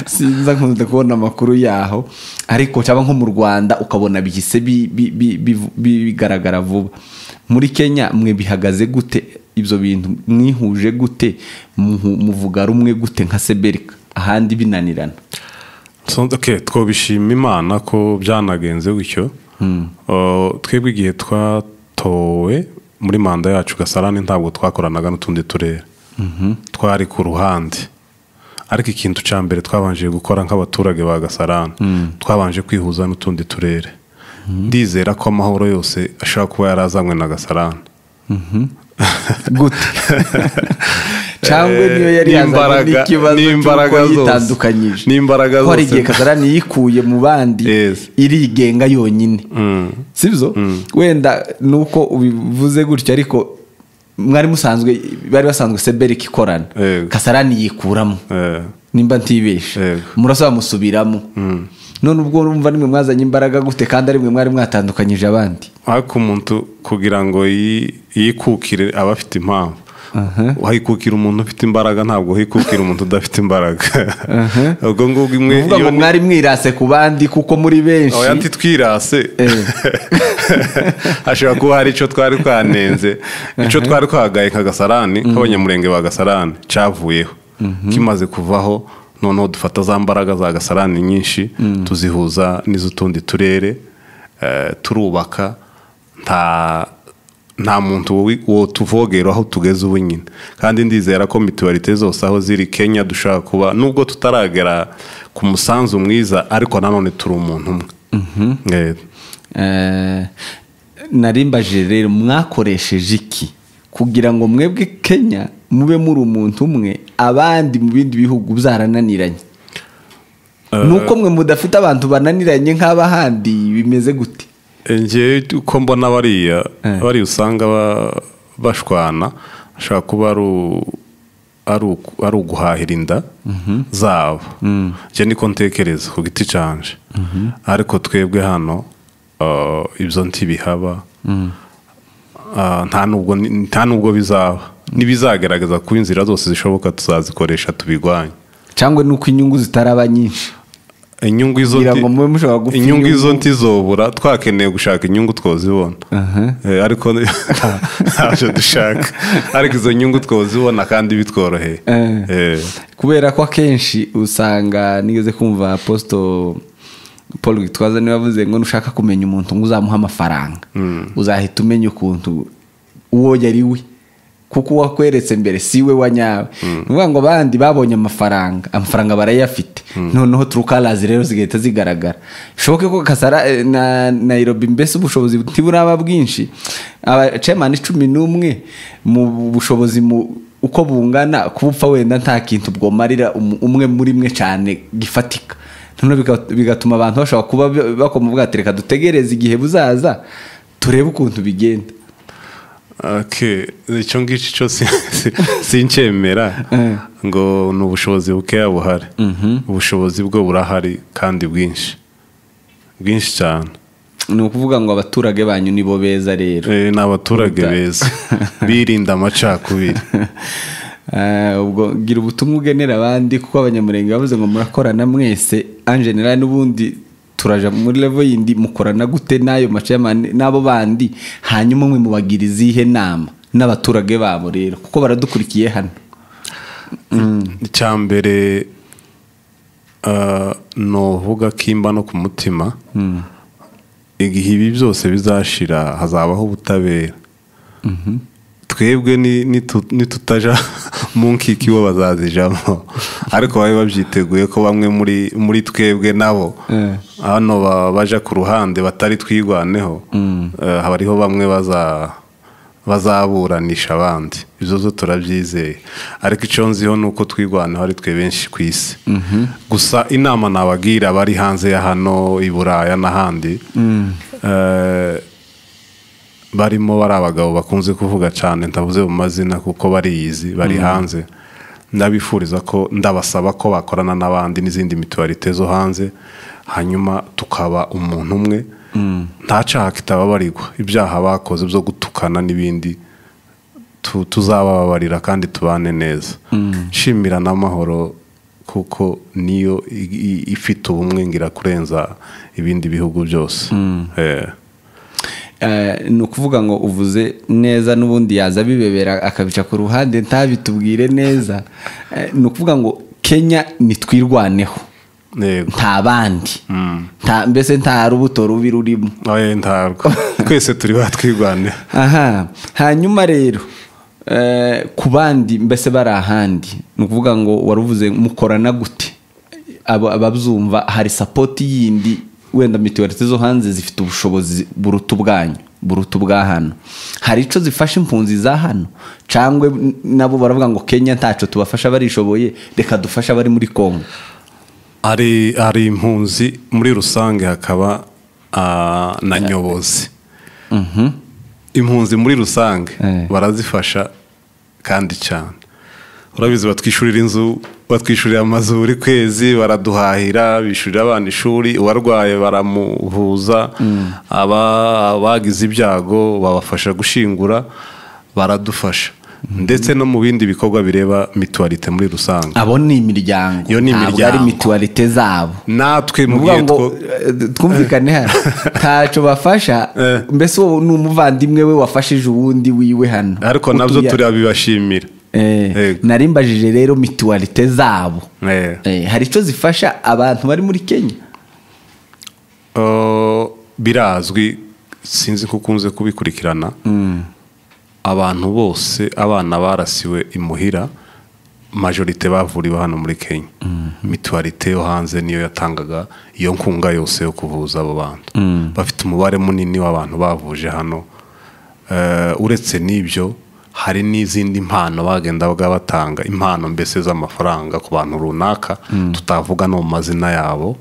S1: sinza nkunda kubona amakuru yaho ariko caba nko mu Rwanda ukabona bihise bigaragara vuba muri Kenya mwe bihagaze gute ibyo bintu mwihuje gute muvuga rumwe gute nka CBRK ahandi binanirana?
S2: Twobishima Imana ko byanagenze gutyo twebwe igihe twatowe muri manda yacu Gasarani ntabwo twakoranaga n'utundi turere twari ku ruhande ariko ikintu cyambere twabanje gukora nk'abaturage ba Gasarani twabanje kwihuza n'utundi turere ndizera ko amahoro yose ashaka kuba yarazanywe na Gasarani
S1: gute cyangwa niyo yari yazanye n'ikibazo cy'itandukanyije
S2: n'imbaraga zose
S1: hari igihe Gasarani yikuye mu bandi irigenga yonyine sibyo wenda nuko ubivuze gutyo ariko mwari musanzwe bari basanzwe CBRK ikorana Gasarani yikuramo nimba ntibeshe murasaba musubiramo none ubwo urumva nimwe mwazanye imbaraga gute kandi ari mwe mwari mwatandukanyije abandi
S2: ariko umuntu kugira ngo yikukire abafite impamvu uhayikukira umuntu ufite imbaraga ntabwo uhayikukira umuntu udafite imbaraga ubwo ngubwo imwe
S1: iyo mwari mwirase ku bandi kuko muri benshi
S2: oya ntitwirase ashobora kuba hari icyo twari twanenze icyo twari twagaye nka Gasarani nk'abanyamurenge ba Gasarani cyavuyeho kimaze kuvaho noneho dufata za mbaraga za Gasarani nyinshi tuzihuza n'iz'utundi turere turubaka nta muntu wo tuvogera aho tugeze ubu nyine kandi ndizera ko mituwalite zose aho ziri Kenya dushaka kuba nubwo tutaragera ku musanzu mwiza ariko nanone turi umuntu umwe.
S1: Narimbaje rero mwakoresheje iki kugira ngo mwebwe Kenya mube muri umuntu umwe abandi mu bindi bihugu byarananiranye nuko mwe mudafite abantu bananiranye nk'abahandi bimeze gute?
S2: Nje uko mbona bari usanga bashwana ashaka kuba ari uguhahira inda zabo je niko ntekereza ku giti canje ariko twebwe hano ibyo ntibihaba nta nubwo bizaba nibizagerageza ku inzira zose zishoboka tuzazikoresha tubigwanye
S1: cyangwa nuko inyungu zitaraba nyinshi
S2: inyungu izo ntizobura twakeneye gushaka inyungu twozibona ariko ntabyo dushaka ariko izo nyungu twozibona kandi bitworoheye
S1: kubera ko akenshi usanga nigeze kumva Apostle Paul Gitwaza niwe yavuze ngo nushaka kumenya umuntu ngo uzamuha amafaranga uzahita umenya ukuntu uwo yari we kuko wakweretse mbere siwe wanyawe nuvuga ngo abandi babonye amafaranga barayafite noneho trukalazi rero zigahita zigaragara shoke ko Kasara na Nairobi mbese ubushobozi ntiburaba bwinshi chairman 11 mu bushobozi uko bungana kubupfa wenda nta kintu bwomarira umwe muri mwe cyane gifatika none bigatuma abantu bashaka kuba bakomuvuga ati reka dutegereze igihe buzaza turebe ukuntu bigenda.
S2: Okay, icyo ngicyo cyo sincemera ngo n'ubushobozi buke buhari. Ubushobozi bwo burahari kandi bwinshi cyane.
S1: Ni ukuvuga ngo abaturage banyu nibo beza rero.
S2: N'abaturage beza birinda amacakubiri.
S1: Ubwo gira ubutumwa ugenera abandi kuko abanyamurenge bavuze ngo murakorana mwese en general n'ubundi turaja muri level yindi mukorana gute nayo machamani nabo bandi hanyuma mwe mubagiriza ihe nama n'abaturage babo rero kuko baradukurikiye hano.
S2: Icyambere no vuga kimba no ku mutima igihe ibi byose bizashira hazabaho ubutabera. Twebwe nitutaja mu nkiki wo bazazijamo ariko babe babyiteguye ko bamwe muri twebwe nabo hano baja ku ruhande batari twigwaneho habariho bamwe bazaburanisha abandi ibyo zo turabyizeye ariko icyo nziho nuko twigwaneho ari twe benshi ku isi. Gusa inama nabagira bari hanze ya hano i Buraya n'ahandi barimo bari abagabo bakunze kuvuga cyane ntavuze mu mazina kuko bariyizi bari hanze ndabifuriza ko ndabasaba ko bakorana n'abandi n'izindi mitualite zo hanze hanyuma tukaba umuntu umwe nta cyaha kitababarirwa ibyaha bakoze byo gutukana n'ibindi tuzababarira kandi tubane neza. Shimira n'amahoro kuko niyo ifite ubumwe ngira kurenza ibindi bihugu byose.
S1: Ni ukuvuga ngo uvuze neza n'ubundi yaza bibebera akabica ku ruhande ntabitubwire neza. Ni ukuvuga ngo Kenya nitwirwaneho nta bandi mbese nta rubuto rubi rurimo
S2: ntarwo twese turi batwirwaneho.
S1: Hanyuma rero ku bandi mbese bari ahandi ni ukuvuga ngo waruvuze mukorana gute ababyumva hari support yindi wenda mitualite zo hanze zifite ubushobozi burutu bwa hano hari ico zifasha impunzi za hano cangwe nabo baravuga ngo Kenya ntaco tubafasha barishoboye reka dufasha bari muri Kongo.
S2: Ari impunzi muri rusange hakaba na nyobozi. Impunzi muri rusange barazifasha kandi cyane urabizi batwishurira inzu batwishurira amazu buri kwezi baraduhahira bishurira abana ishuri uwarwaye baramuvuza abagize ibyago babafasha gushingura baradufasha ndetse no mu bindi bikorwa bireba mitualite muri rusange.
S1: Abo ni imiryango ntabwo ari mitualite zabo
S2: natwe mu gihe
S1: twumvikane hano ntaco bafasha mbese uwo ni umuvandimwe we wafashije uwundi wiwe hano
S2: ariko nabyo turabibashimira.
S1: Narimbajije rero mitualite zabo hari ico zifasha abantu bari muri Kenya.
S2: Birazwi sinzi ko kunze kubikurikirana abantu bose abana barasiwe Imuhira majorite bavuriwe hano muri Kenya. Mitualite yo hanze niyo yatangaga iyo nkunga yose yo kuvuza abo bantu bafite umubare munini w'abantu bavuje hano. Uretse n'ibyo hari n'izindi impano bagenda batanga impano mbese z'amafaranga ku bantu runaka tutavuga no mu mazina yabo.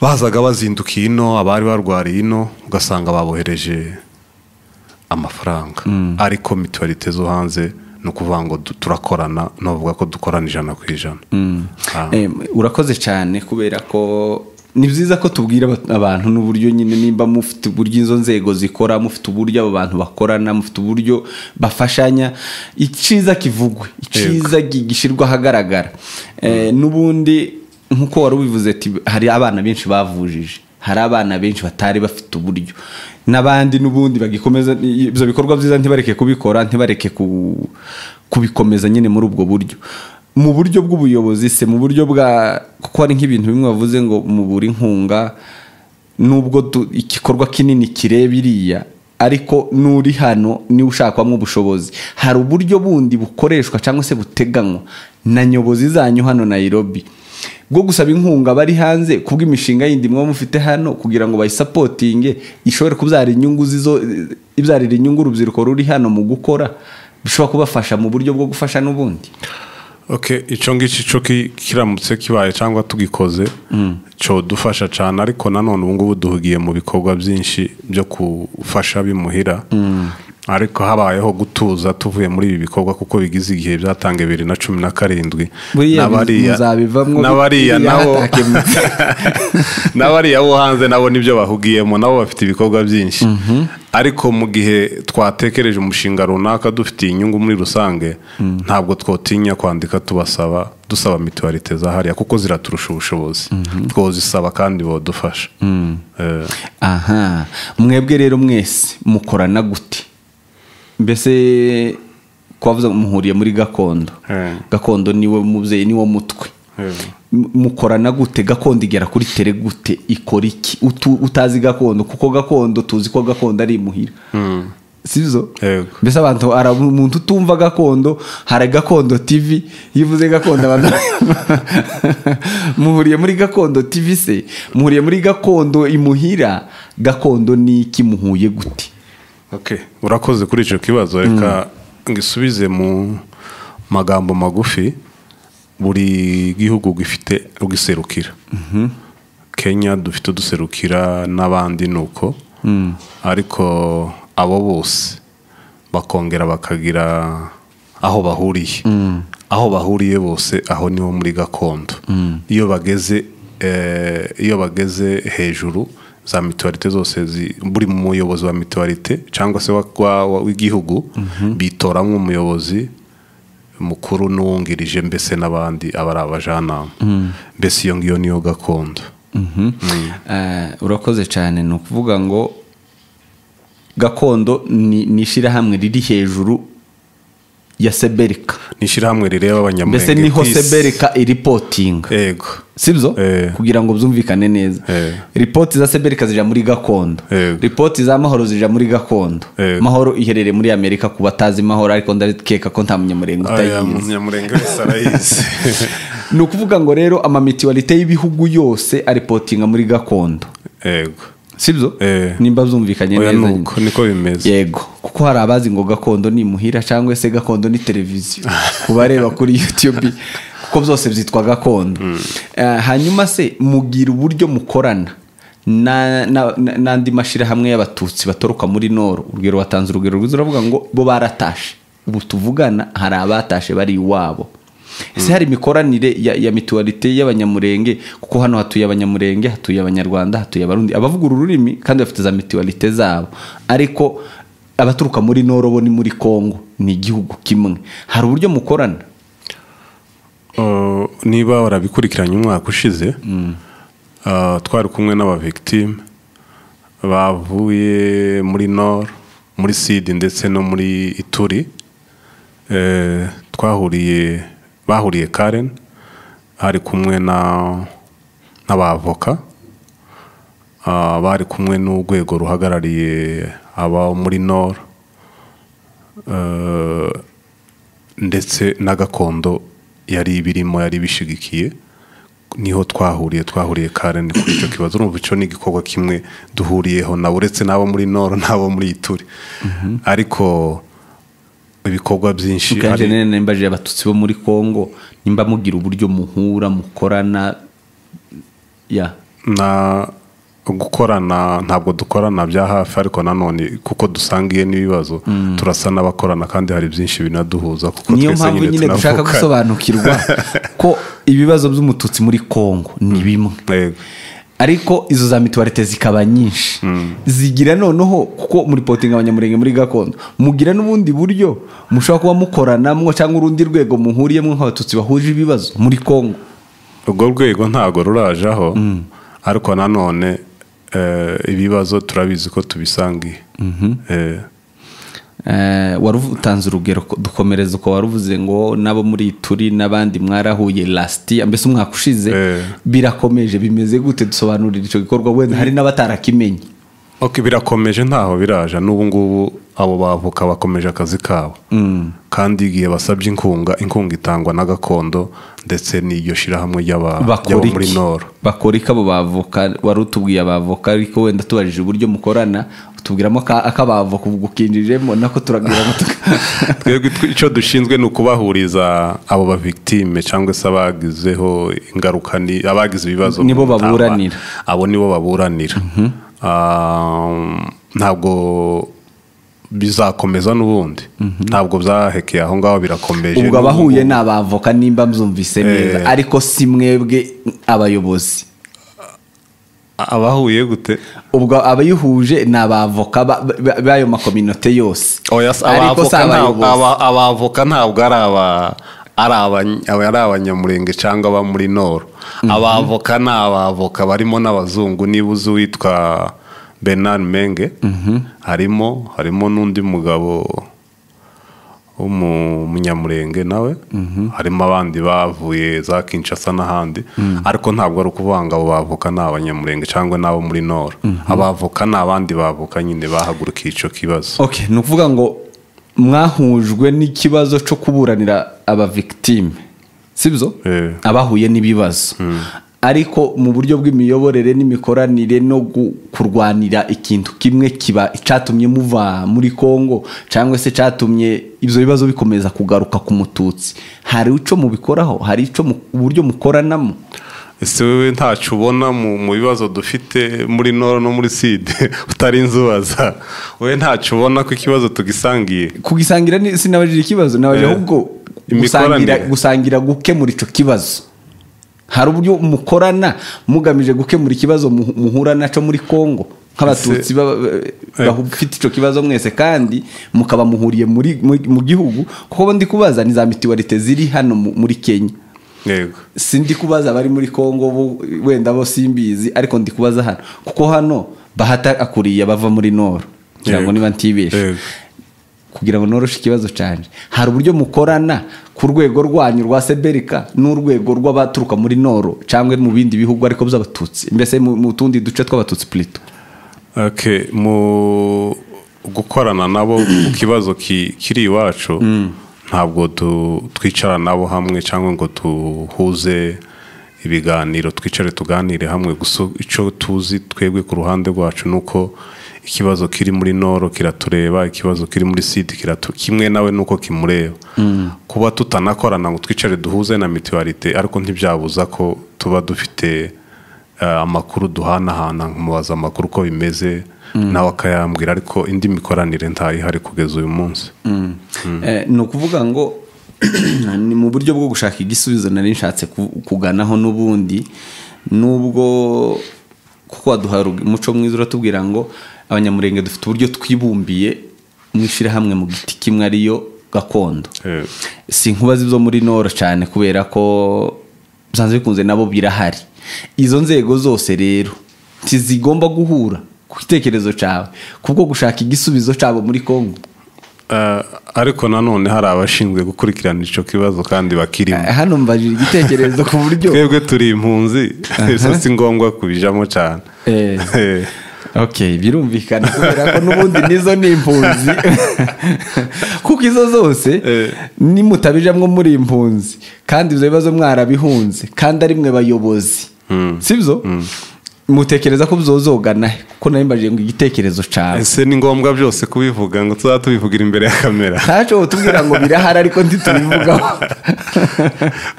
S2: Bazaga bazindukiye ino abari barwariye ino ugasanga babohereje amafaranga ariko mitualite zo hanze no kuvuga ngo turakorana no bavuga ko dukorana 100%.
S1: Urakoze cyane kubera ko ni byiza ko tubwira abantu n'uburyo nyine nimba mufite uburyo izo nzego zikora mufite uburyo abo bantu bakorana mufite uburyo bafashanya iciza kivugwe iciza gishirwa hagaragara. N'ubundi nkuko wari ubivuze ati hari abana benshi bavujije hari abana benshi batari bafite uburyo n'abandi n'ubundi bagikomeza ibyo bikorwa byiza ntibareke kubikora ntibareke kubikomeza nyine muri ubwo buryo mu buryo bw'ubuyobozi se mu buryo bwa kuko ari nk'ibintu bimwe bavuze ngo mu buri nkunga nubwo igikorwa kinini kirebiriya ariko nuri hano ni ushakwamo ubushobozi, hari uburyo bundi bukoreshwa cyangwa se buteganywa na nyobozi zanyu hano Nairobi bwo gusaba inkunga bari hanze kubw'imishinga yindi mwe mufite hano kugira ngo bayisapotinge ishobore kubyara inyungu ibyarira inyungu urubyiruko ruri hano mu gukora bishobora kubafasha mu buryo bwo gufasha n'ubundi?
S2: Okay, ico ngici cyo kiramutse kibaye cyangwa tugikoze cyo dufasha cyane, ariko nanone ubu ngubu duhugiye mu bikorwa byinshi byo kufasha bimuhira, ariko habayeho gutuza tuvuye muri ibi bikorwa kuko bigize igihe byatanga 2017 n'abariya bo hanze nabo nibyo bahugiyemo, nabo bafite ibikorwa byinshi. Ariko mu gihe twatekereje umushinga runaka dufite inyungu muri rusange, ntabwo twotinya kwandika dusaba mituwalite za hariya kuko ziraturusha ubushobozi, twozisaba kandi bodufasha.
S1: Aha, mwebwe rero mwese mukorana gute? Mbese kwavuze muhuriye muri gakondo, gakondo niwe mubyeyi niwo mutwe, mukorana gute? Gakondo igera kuri tere gute? Ikora iki? Utazi gakondo kuko gakondo tuzi ko gakondo ari Imuhira, sibyo? Mbese abantu umuntu utumva gakondo, hari Gakondo TV, yivuze gakondo abantu muhuriye muri Gakondo TV se muhuriye muri gakondo Imuhira, gakondo ni iki, muhuye gute?
S2: Okay, urakoze kuri ico kibazo, reka ngisubize mu magambo magufi. Buri gihugu gifite ugiserukira. Kenya dufite duserukira n'abandi nuko, ariko abo bose bakongera bakagira aho bahuriye. Aho bahuriye bose aho niho muri gakondo. Iyo bageze hejuru za mituwalite zose buri muyobozi wa mituwalite cyangwa se w'igihugu bitoramo umuyobozi mukuru n'uwungirije, mbese n'abandi abari abajanama. Mbese iyo ngiyo niyo gakondo.
S1: Urakoze cyane. Ni ukuvuga ngo gakondo ni ishyirahamwe riri hejuru ya CBRK,
S2: ni ishyirahamwe rireba abanyamurenge.
S1: Mbese niho CBRK iripotinga,
S2: yego,
S1: sibyo? Kugira ngo byumvikane neza, ripoti za CBRK zija muri gakondo, ripoti za mahoro zija muri gakondo. Mahoro iherereye muri Amerika, ku batazi mahoro ariko ndakeka ko nta munyamurenge utayizi.
S2: Munyamurenge sarayizi.
S1: Ni ukuvuga ngo rero amamituwalite y'ibihugu yose aripotinga muri gakondo,
S2: yego,
S1: sibyo? Nimba byumvikanye neza
S2: niko bimeze.
S1: Yego, kuko hari abazi ngo gakondo ni Imuhira cyangwa se gakondo ni televiziyo kubareba kuri YouTube, kuko byose byitwa gakondo. Hanyuma se mugira uburyo mukorana n'andi mashirahamwe y'abatutsi batoroka muri Nord? Urugero watanze urugero rwiza, uravuga ngo bo baratashe, ubu tuvugana hari abatashe bari iwabo. Ese hari imikoranire ya mituwalite y'abanyamurenge? Kuko hano hatuye abanyamurenge, hatuye abanyarwanda, hatuye abarundi, abavuga ururimi kandi bafite za mituwalite zabo, ariko abaturuka muri Nord bo ni muri Kongo, ni igihugu kimwe. Hari uburyo mukorana?
S2: Niba warabikurikiranye umwaka ushize, twari kumwe n'aba victime bavuye muri Nord, muri Sud ndetse no muri Utari. Bahuriye Karen, hari kumwe n'abavoka, bari kumwe n'urwego ruhagarariye aba muri Nord, ndetse na gakondo yari birimo, yari bishigikiye. Niho twahuriye Karen kuri icyo kibazo. Urumva icyo ni igikorwa kimwe duhuriyeho, na uretse n'abo muri Nord n'abo muri Utari. Ariko ibikorwa byinshi
S1: ari nembaje abatutsi bo muri Kongo, nimba mugira uburyo muhura mukorana
S2: na gukorana. Ntabwo dukorana bya hafi, ariko nanone kuko dusangiye n'ibibazo turasa n'abakorana, kandi hari byinshi binaduhuza kuko
S1: niyo mpamvu nyine dushaka gusobanukirwa ko ibibazo by'umututsi muri Kongo ni bimwe, ariko izo za mituwalite zikaba nyinshi. Zigira noneho kuko muri potinga abanyamurenge muri gakondo, mugira n'ubundi buryo mushobora kuba mukoranamwo cyangwa urundi rwego muhuriyemo nk'abatutsi bahuje ibibazo muri Kongo?
S2: Urwo rwego ntago rurajaho, ariko nanone ibibazo turabizi ko tubisangiye.
S1: Warutanze urugero, dukomereza uko waruvuze ngo nabo muri Utari n'abandi mwarahuye last year, mbese umwaka ushize. Birakomeje, bimeze gute? Dusobanurira icyo gikorwa, wenda hari n'abatarakimenye.
S2: Ok, birakomeje ntaho biraje n'ubu ngubu abo bavoka bakomeje akazi kabo kandi igihe basabye inkunga itangwa na gakondo ndetse n'iryo shirahamwe ry'abo muri Nord.
S1: Bakora abo bavoka wari utubwiye abavoka ariko wenda tubajije uburyo mukorana tubwiramo akabavoka ubukinjiremo nako turabwiramo
S2: twebwe icyo dushinzwe ni ukubahuriza abo ba victime cyangwa se abagizeho ingaruka abagize ibibazo
S1: nibo baburanira
S2: ntabwo bizakomeza n'ubundi ntabwo byahekeye aho ngaho birakomeje.
S1: Ubwo abahuye n'abavoka nimba mzumvise neza ariko si mwebwe abayobozi
S2: abahuye gute?
S1: Ubwo abayihuje n'abavoka bayo makominote yose.
S2: Abavoka ntabwo ari abanyamurenge cyangwa aba muri Nord. Abavoka n'abavoka barimo n'abazungu niba uzi witwa ben&chance harimo n'undi mugabo w'umunyamurenge nawe harimo abandi bavuye za Kinshasa n'ahandi ariko ntabwo ari ukuvanga abo bavoka n'abanyamurenge cyangwa n'abo muri Nord. Abavoka n'abandi bavoka nyine bahagurukiye icyo kibazo.
S1: Okay, ni ukuvuga ngo mwahujwe n'ikibazo cyo kuburanira aba victime sibyo abahuye n'ibibazo ariko mu buryo bw'imiyoborere n'imikoranire no kurwanira ikintu kimwe kiba cyatumye muva muri Kongo cyangwa se cyatumye ibyo bibazo bikomeza kugaruka ku mututsi. Hari ico mubikoraho, hari ico uburyo mukoranamo?
S2: Ese wewe ntacu ubona mu bibazo dufite muri Nord no muri Sud utari nzubaza wewe ntacu ubona ko ikibazo tugisangiye?
S1: Kugisangira sinabajije ikibazo nabaje ahubwo gusangira gukemura ico kibazo. Hari uburyo mukorana mugamije gukemura ikibazo muhura naco muri Kongo nk'abatutsi bafite ico kibazo mwese kandi mukaba muhuriye mu gihugu kuko ndi kubaza ni za mitiwalite ziri hano muri Kenya.
S2: Yego.
S1: Sindi kubaza bari muri Kongo wenda bo simbizi ariko ndi kubaza hano kuko hano bahata akuriye bava muri Nord cyangwa niba ntibeshe kugira ngo noroshe ikibazo cyane. Hari uburyo mukorana ku rwego rwanyu rwa CBRK n'urwego rw'abaturuka muri Nord cyangwa mu bindi bihugu ariko by'abatutsi mbese mu tundi duce tw'abatutsi plito?
S2: Okay, mu gukorana nabo ku kibazo kiri iwacu ntabwo twicara nabo hamwe cyangwa ngo tuhuze ibiganiro twicare tuganire hamwe gusa icyo tuzi twebwe ku ruhande rwacu nuko ikibazo kiri muri Nord kiratureba, ikibazo kiri muri Sud kimwe nawe nuko kimureba. Kuba tutanakorana ngo twicare duhuze na mitualite ariko ntibyabuza ko tuba dufite amakuru duhanahana nkumubaza amakuru ko bimeze nawe akayambwira ariko indi mikoranire ntayihari kugeza uyu munsi.
S1: Ni ukuvuga ngo ni mu buryo bwo gushaka igisubizo nari nshatse kuganaho n'ubundi nubwo kuko waduhara umuco mwiza uratubwira ngo abanyamurenge dufite uburyo twibumbiye mwishira hamwe mu giti kimwe ariyo gakondo. Si nkubaza ibyo muri Nord cyane kubera ko byanze bikunze nabo birahari. Izo nzego zose rero tizigomba guhura ku gitekerezo cyawe kubwo gushaka igisubizo cyabo muri Kongo.
S2: Ariko nanone hari abashinzwe gukurikirana ico kibazo kandi bakirimo.
S1: Hano mbajije igitekerezo ku buryo
S2: twebwe turi impunzi si ngombwa kubijamo cyane.
S1: Okay, birumvikana kubera ko nubundi nizo ni impunzi kuko izo zose ni mutabijamwe muri impunzi kandi ibyo bibazo mwarabihunze kandi ari mwe bayobozi sibyo mutekereza ko bizozogana kuko narimbaje ngo igitekerezo cyawe
S2: ese ni ngombwa byose kubivuga ngo tuzatubivugira imbere ya kamera
S1: ntaco tubwira ngo birahari ariko ntitubivugaho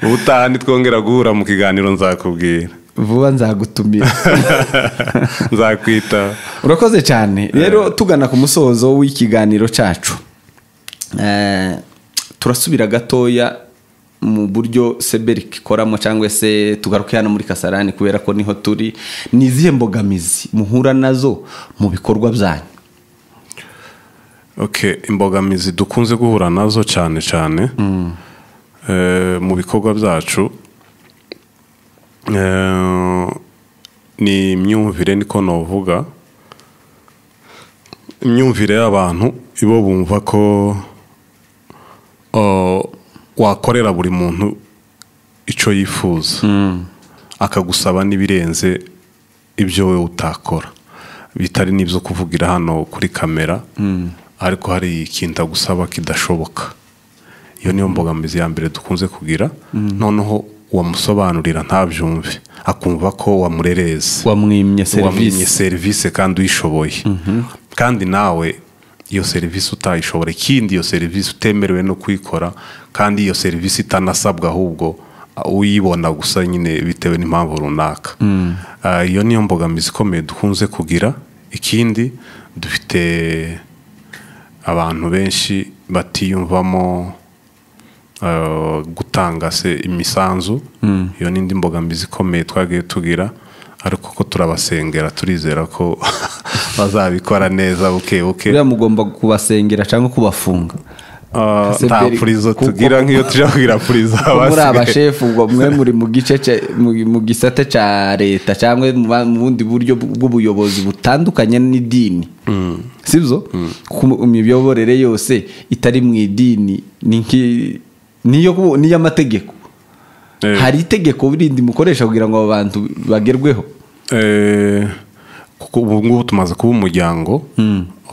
S2: ubutani twongera guhura mu kiganiro nzakubwira
S1: vuba nzagutumira
S2: nzakwita.
S1: Urakoze cyane rero tugana ku musozo w'ikiganiro cyacu turasubira gatoya mu buryo CBRK ikoramo cyangwa se tugaruke hano muri Kasarani kubera ko niho turi. Ni izihe mbogamizi muhura nazo mu bikorwa byanyu?
S2: Okay, imbogamizi dukunze guhura nazo cyane cyane mu bikorwa byacu ni imyumvire niko novuga imyumvire y'abantu ibo bumva ko wakorera buri muntu icyo yifuza akagusaba n'ibirenze ibyo we utakora. bitari n'ibyo kuvugira hano kuri kamera ariko hari ikintu gusaba kidashoboka. Iyo niyo mbogamizi ya mbere dukunze kugira, noneho wamusobanurira ntabyumve akumva ko wamurereza,
S1: wamwimye
S2: serivisi kandi uyishoboye, kandi nawe iyo serivisi utayishobora, ikindi iyo serivisi utemerewe no kuyikora, kandi iyo serivisi itanasabwa ahubwo uyibona gusa nyine bitewe n'impamvu runaka. Iyo niyo mbogamizi ikomeye dukunze kugira. Ikindi dufite abantu benshi batiyumvamo gutanga se imisanzu. Iyo n'indi mbogamizi ikomeye twagiye tugira, ariko ko turabasengera turizera ko bazabikora neza buke buke.
S1: Uriya mugomba kubasengera cyangwa kubafunga?
S2: Nta purizo tugira nk'iyo tujya kugira purizo
S1: abasigaye. Muri abashefu ubwo mwe muri mu gice mu gisate cya leta cyangwa mu bundi buryo bw'ubuyobozi butandukanye n'idini, sibyo? Imiyoborere yose itari mu idini niyo amategeko. Hari itegeko birindi mukoresha kugira ngo abantu bagerweho?
S2: Kuko ubu ngubu tumaze kuba umuryango,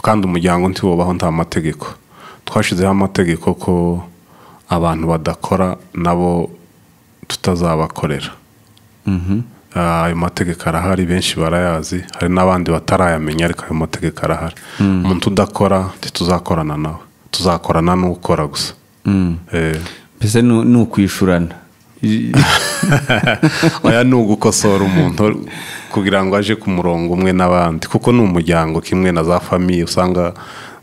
S2: kandi umuryango ntiwubaho nta mategeko. Twashizeho amategeko ko abantu badakora nabo tutazabakorera. Ayo mategeko arahari, benshi barayazi, hari n'abandi batarayamenya, ariko ayo mategeko arahari. Umuntu udakora ntituzakorana nawe, tuzakorana n'ukora gusa.
S1: Mbese ni ukwishurana?
S2: Oya, ni ugukosora umuntu kugira ngo aje ku murongo umwe n'abandi, kuko ni umuryango kimwe na za famiye usanga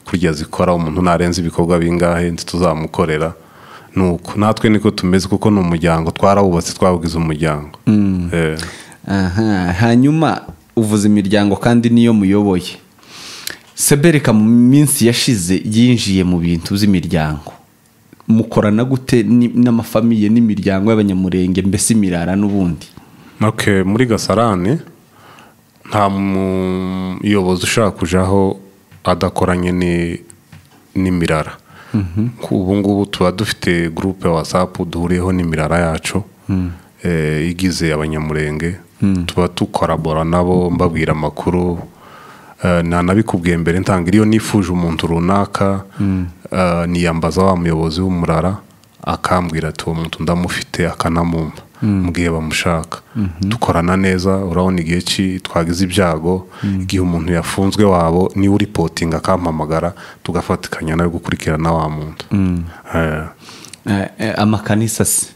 S2: kurya zikora, umuntu narenze ibikorwa bingahe ntituzamukorera. Nuko natwe niko tumeze, kuko ni umuryango, twarawubatse, twawugize umuryango.
S1: Hanyuma uvuze imiryango kandi niyo muyoboye. CBRK mu minsi yashize yinjiye mu bintu by'imiryango. Mukorana gute n'amafamiye n'imiryango y'abanyamurenge, mbese imirara n'ubundi?
S2: Muri Gasarane nta muyobozi ushaka kujaho adakoranye n'imirara. Ubu ngubu tuba dufite groupe WhatsApp duhuriyeho n'imirara yacu igize abanyamurenge, tuba tukorabora nabo, mbabwira amakuru. Nanabikubwiye mbere ntangira, iyo nifuje umuntu runaka niyambaza wa muyobozi w'umurara akambwira ati uwo muntu ndamufite, akanamumpa mu gihe bamushaka. Dukorana neza. Urabona igihe twagize ibyago, igihe umuntu yafunzwe wabo niwe uripotinga akampamagara, tugafatikanya nawe gukurikirana wa muntu.
S1: Amakanisa se,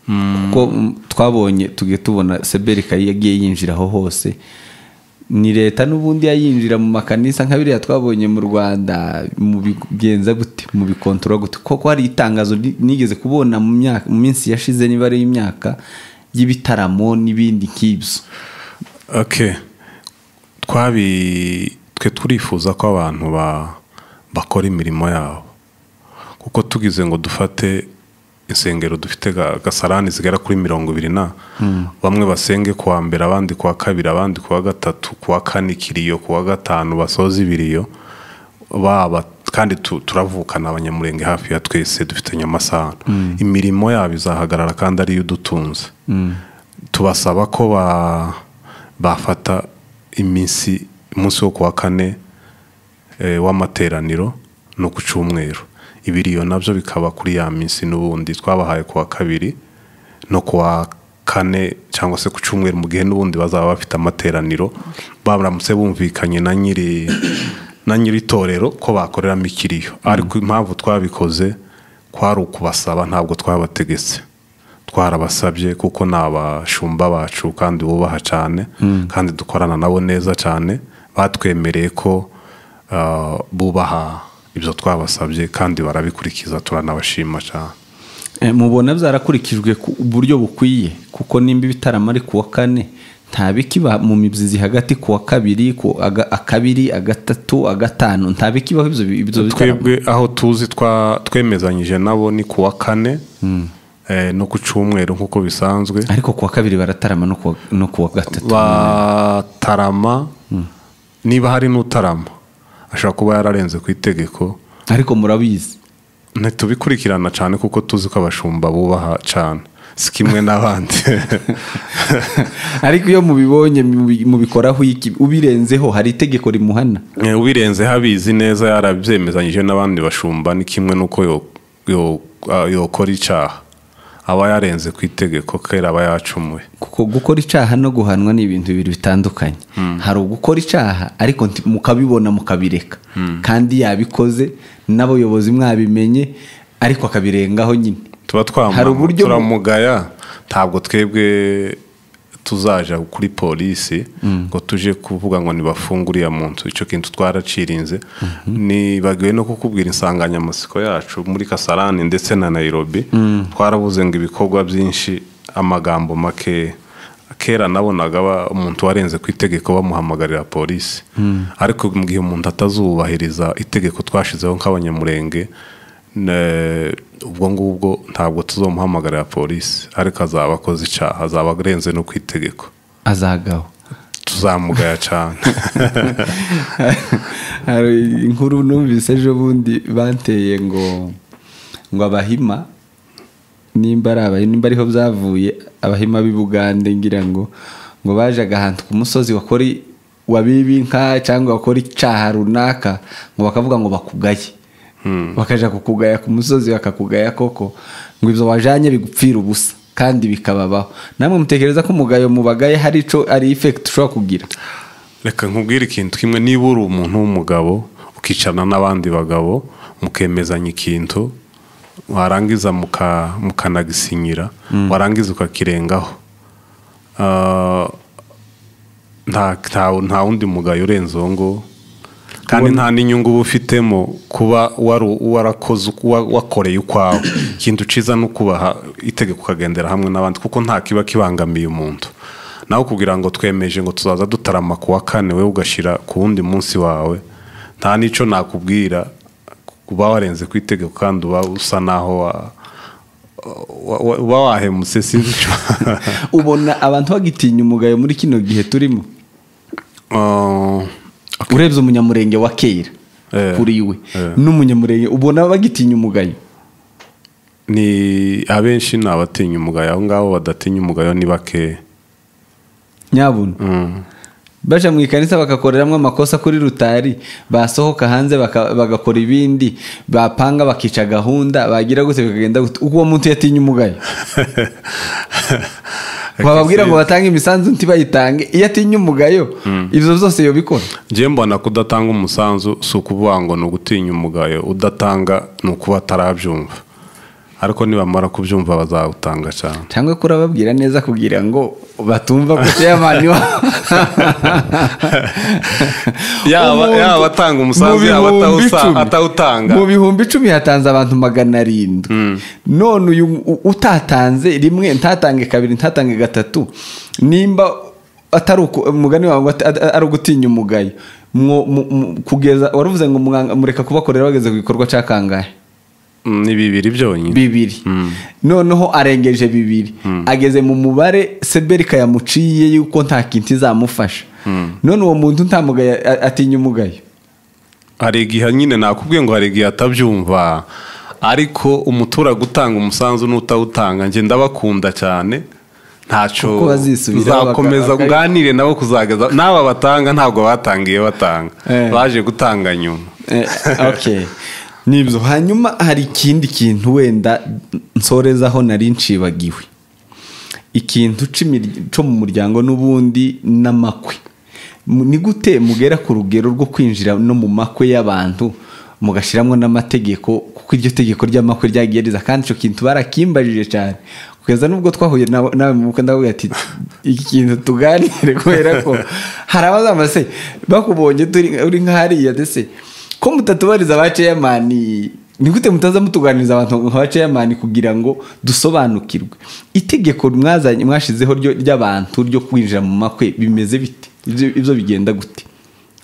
S1: kuko twabonye tugiye tubona CBRK yagiye yinjiraho hose, ni leta n'ubundi yayinjira mu makanisa nka biriya twabonye mu Rwanda. Mu bigenza gute, mu bikontorora gute? Koko hari itangazo nigeze kubona mu minsi yashize, niba ari imyaka y'ibitaramo n'ibindi nk'ibyo. Twe turifuza ko abantu bakora imirimo yabo, kuko tugize ngo dufate insengero dufite Gasarani zigera kuri 20, bamwe basenge kuwa mbere, abandi kuwa kabiri, abandi kuwa gatatu, kuwa kane kiriyo, kuwa gatanu basoza ibiriyo baba, kandi turavukana abanyamurenge hafi ya twese, dufitanye amasano. Imirimo yabo izahagarara kandi ariyo dutunze. Tubasaba ko bafata umunsi wo kuwa kane w'amateraniro no ku cyumweru. Ibiriyo nabyo bikaba kuri ya minsi n'ubundi twabahaye kuwa kabiri no kuwa kane, cyangwa se ku cyumweru, mu gihe n'ubundi bazaba bafite amateraniro, baramutse bumvikanye na nyiri torero ko bakoreramo ikiriyo. Ariko impamvu twabikoze kwari ukubasaba, ntabwo twabategetse, twarabasabye, kuko ni abashumba bacu kandi bubaha cyane, kandi dukorana nabo neza cyane. Batwemereye ko bubaha ibyo twabasabye, kandi barabikurikiza, turanabashima cyane. Mubona byarakurikijwe ku buryo bukwiye, kuko nimba ibitaramo ari kuwa kane, nta bikiba mu mibyizi hagati kuwa kabiri, akabiri, agatatu, agatanu, nta bikibaho ibyo bitaramo.
S2: Twebwe aho tuzi twemezanyije nabo ni kuwa kane no ku cyumweru nk'uko bisanzwe.
S1: Ariko kuwa kabiri baratarama no kuwa gatatu
S2: batarama. Niba hari n'utarama ashobora kuba yararenze ku itegeko,
S1: ariko murabizi
S2: ntitubikurikirana cyane, kuko tuzi ko abashumba bubaha cyane. sikimwe n'abandi.
S1: Ariko iyo mubibonye mubikoraho iki ubirenzeho hari itegeko rimuhana?
S2: Ubirenze habizi neza yarabyemezanyije n'abandi bashumba ni kimwe nuko yokora icaha aba yarenze ku itegeko kera aba yacumuye.
S1: Kuko gukora icaha no guhanwa ni ibintu bibiri bitandukanye. Hari ugukora icaha ariko mukabibona mukabireka kandi yabikoze n'abayobozi mwabimenye ariko akabirengaho nyine.
S2: Tuba turamugaya ntabwo twebwe tuzaja kuri polisi ngo tuje kuvuga ngo nibafunguriye muntu. Ico kintu twaracirinze. Ni bagiwe no kukubwira insanganyamatsiko yacu muri Kasarani ndetse na Nairobi. Twarabuze ngo ibikorwa byinshi amagambo make. Kera nabonaga umuntu warenze ku itegeko bamuhamagarira polisi. Ariko mu gihe umuntu atazubahiriza itegeko twashizeho nk'abanyamurenge ubwo ngubwo ntabwo tuzomuhamagarira polisi, ariko azaba akoze icaha, azaba arenze no ku itegeko,
S1: azagaho,
S2: tuzamugaya cyane.
S1: Hari inkuru numvise ejo bundi banteye ngo abahima nimba ariho byavuye, abahima b'i Bugande ngira ngo baje ahantu ku musozi wabibi nka cyangwa wakora icaha runaka ngo bakavuga ngo bakugaye. Bakaja kukugaya ku musozi bakakugaya koko ngo ibyo wajanye bigupfira ubusa kandi bikababaho. Namwe mutekereza ko umugayo mubagaye hari ico ari effect ushobora kugira?
S2: Reka nkubwire ikintu kimwe, niba uri umuntu w'umugabo ukicana n'abandi bagabo mukemezanya ikintu, warangiza mukanagisinyira, warangiza ukakirengaho, nta wundi mugayo urenze ngo, kandi nta n'inyungu bufitemo kuba warakoze wakoreye ukwawe. Ikintu ciza no kubaha itegeko kagendera hamwe n'abandi, kuko nta kiba kibangamiye umuntu. Naho kugira ngo twemeje ngo tuzaza dutarama kuwa kane we ugashira ku wundi munsi wawe, nta nico nakubwira kuba warenze ku itegeko kandi uba usa naho wahemutse. Sinzi ico
S1: ubona abantu bagitinya umugayo muri kino gihe turimo. Urebye umunyamurenge wa kera kuri we n'umunyamurenge ubona bagitinya umugayo?
S2: Ni abenshi n'abatinya umugayo, aho ngaho badatinya umugayo ni bake
S1: nyabuna. Baje mu ikanisa bakakoreramwe amakosa kuri rutari, basohoka hanze bagakora ibindi, bapanga bakica gahunda, bagira gute bikagenda gute, uko muntu yatinya umugayo? Bababwira ngo batange imisanzu ntibayitange, iyo atinya umugayo ivyo byose yo bikora.
S2: Je mbona kudatanga umusanzu si ukuvuga ngo no gutinya umugayo, udatanga no kuba atarabyumva, ariko nibamara kubyumva bazawutanga cyane.
S1: Cyangwa kurababwira neza kugira ngo batumva ko cyamani
S2: yaba atanga umusanzu yaba atawutanga.
S1: Mu bihumbi 10 hatanze abantu 700. None uyu utatanze rimwe, ntatange kabiri, ntatange gatatu, nimba atari umugani wawe ari ugutinya umugayo, kugeza waravuze ngo mureka kubakorera bageze ku gikorwa cyakangahe?
S2: Ni 2 byonyine.
S1: 2. Noneho arengeje 2, ageze mu mubare CBRK yamuciye yuko nta kintu izamufasha. None uwo muntu ntamugaye atinya umugayo?
S2: Hari igihe nyine nakubwiye ngo hari igihe atabyumva, ariko umutura gutanga umusanzu n'utawutanga nje ndabakunda cyane, ntaco uzakomeza kuganire nabo kuzageza n'aba batanga ntabwo batangiye batanga, baje gutanga nyuma.
S1: Okay. Nibyo. Hanyuma hari ikindi kintu wenda nsorezaho nari ncibagiwe, ikintu cyo mu muryango n'ubundi n'amakwe. Ni gute mugera ku rugero rwo kwinjira no mu makwe y'abantu mugashiramwe n'amategeko, kuko iryo tegeko ry'amakwe ryagereza kandi ico kintu barakimbajije cyane, kugeza nubwo twahuye nawe mu bukwe ndavuga ati iki kintu tuganire, kubera ko harabazamase bakubonye uri nk'ahariya dese ko mutatubariza abaceyamani. Ni gute mutaza mutuganiriza abantu nk'abaceyamani kugira ngo dusobanukirwe itegeko mwashizeho ry'abantu ryo kwinjira mu makwe bimeze bite? Ibyo bigenda gute?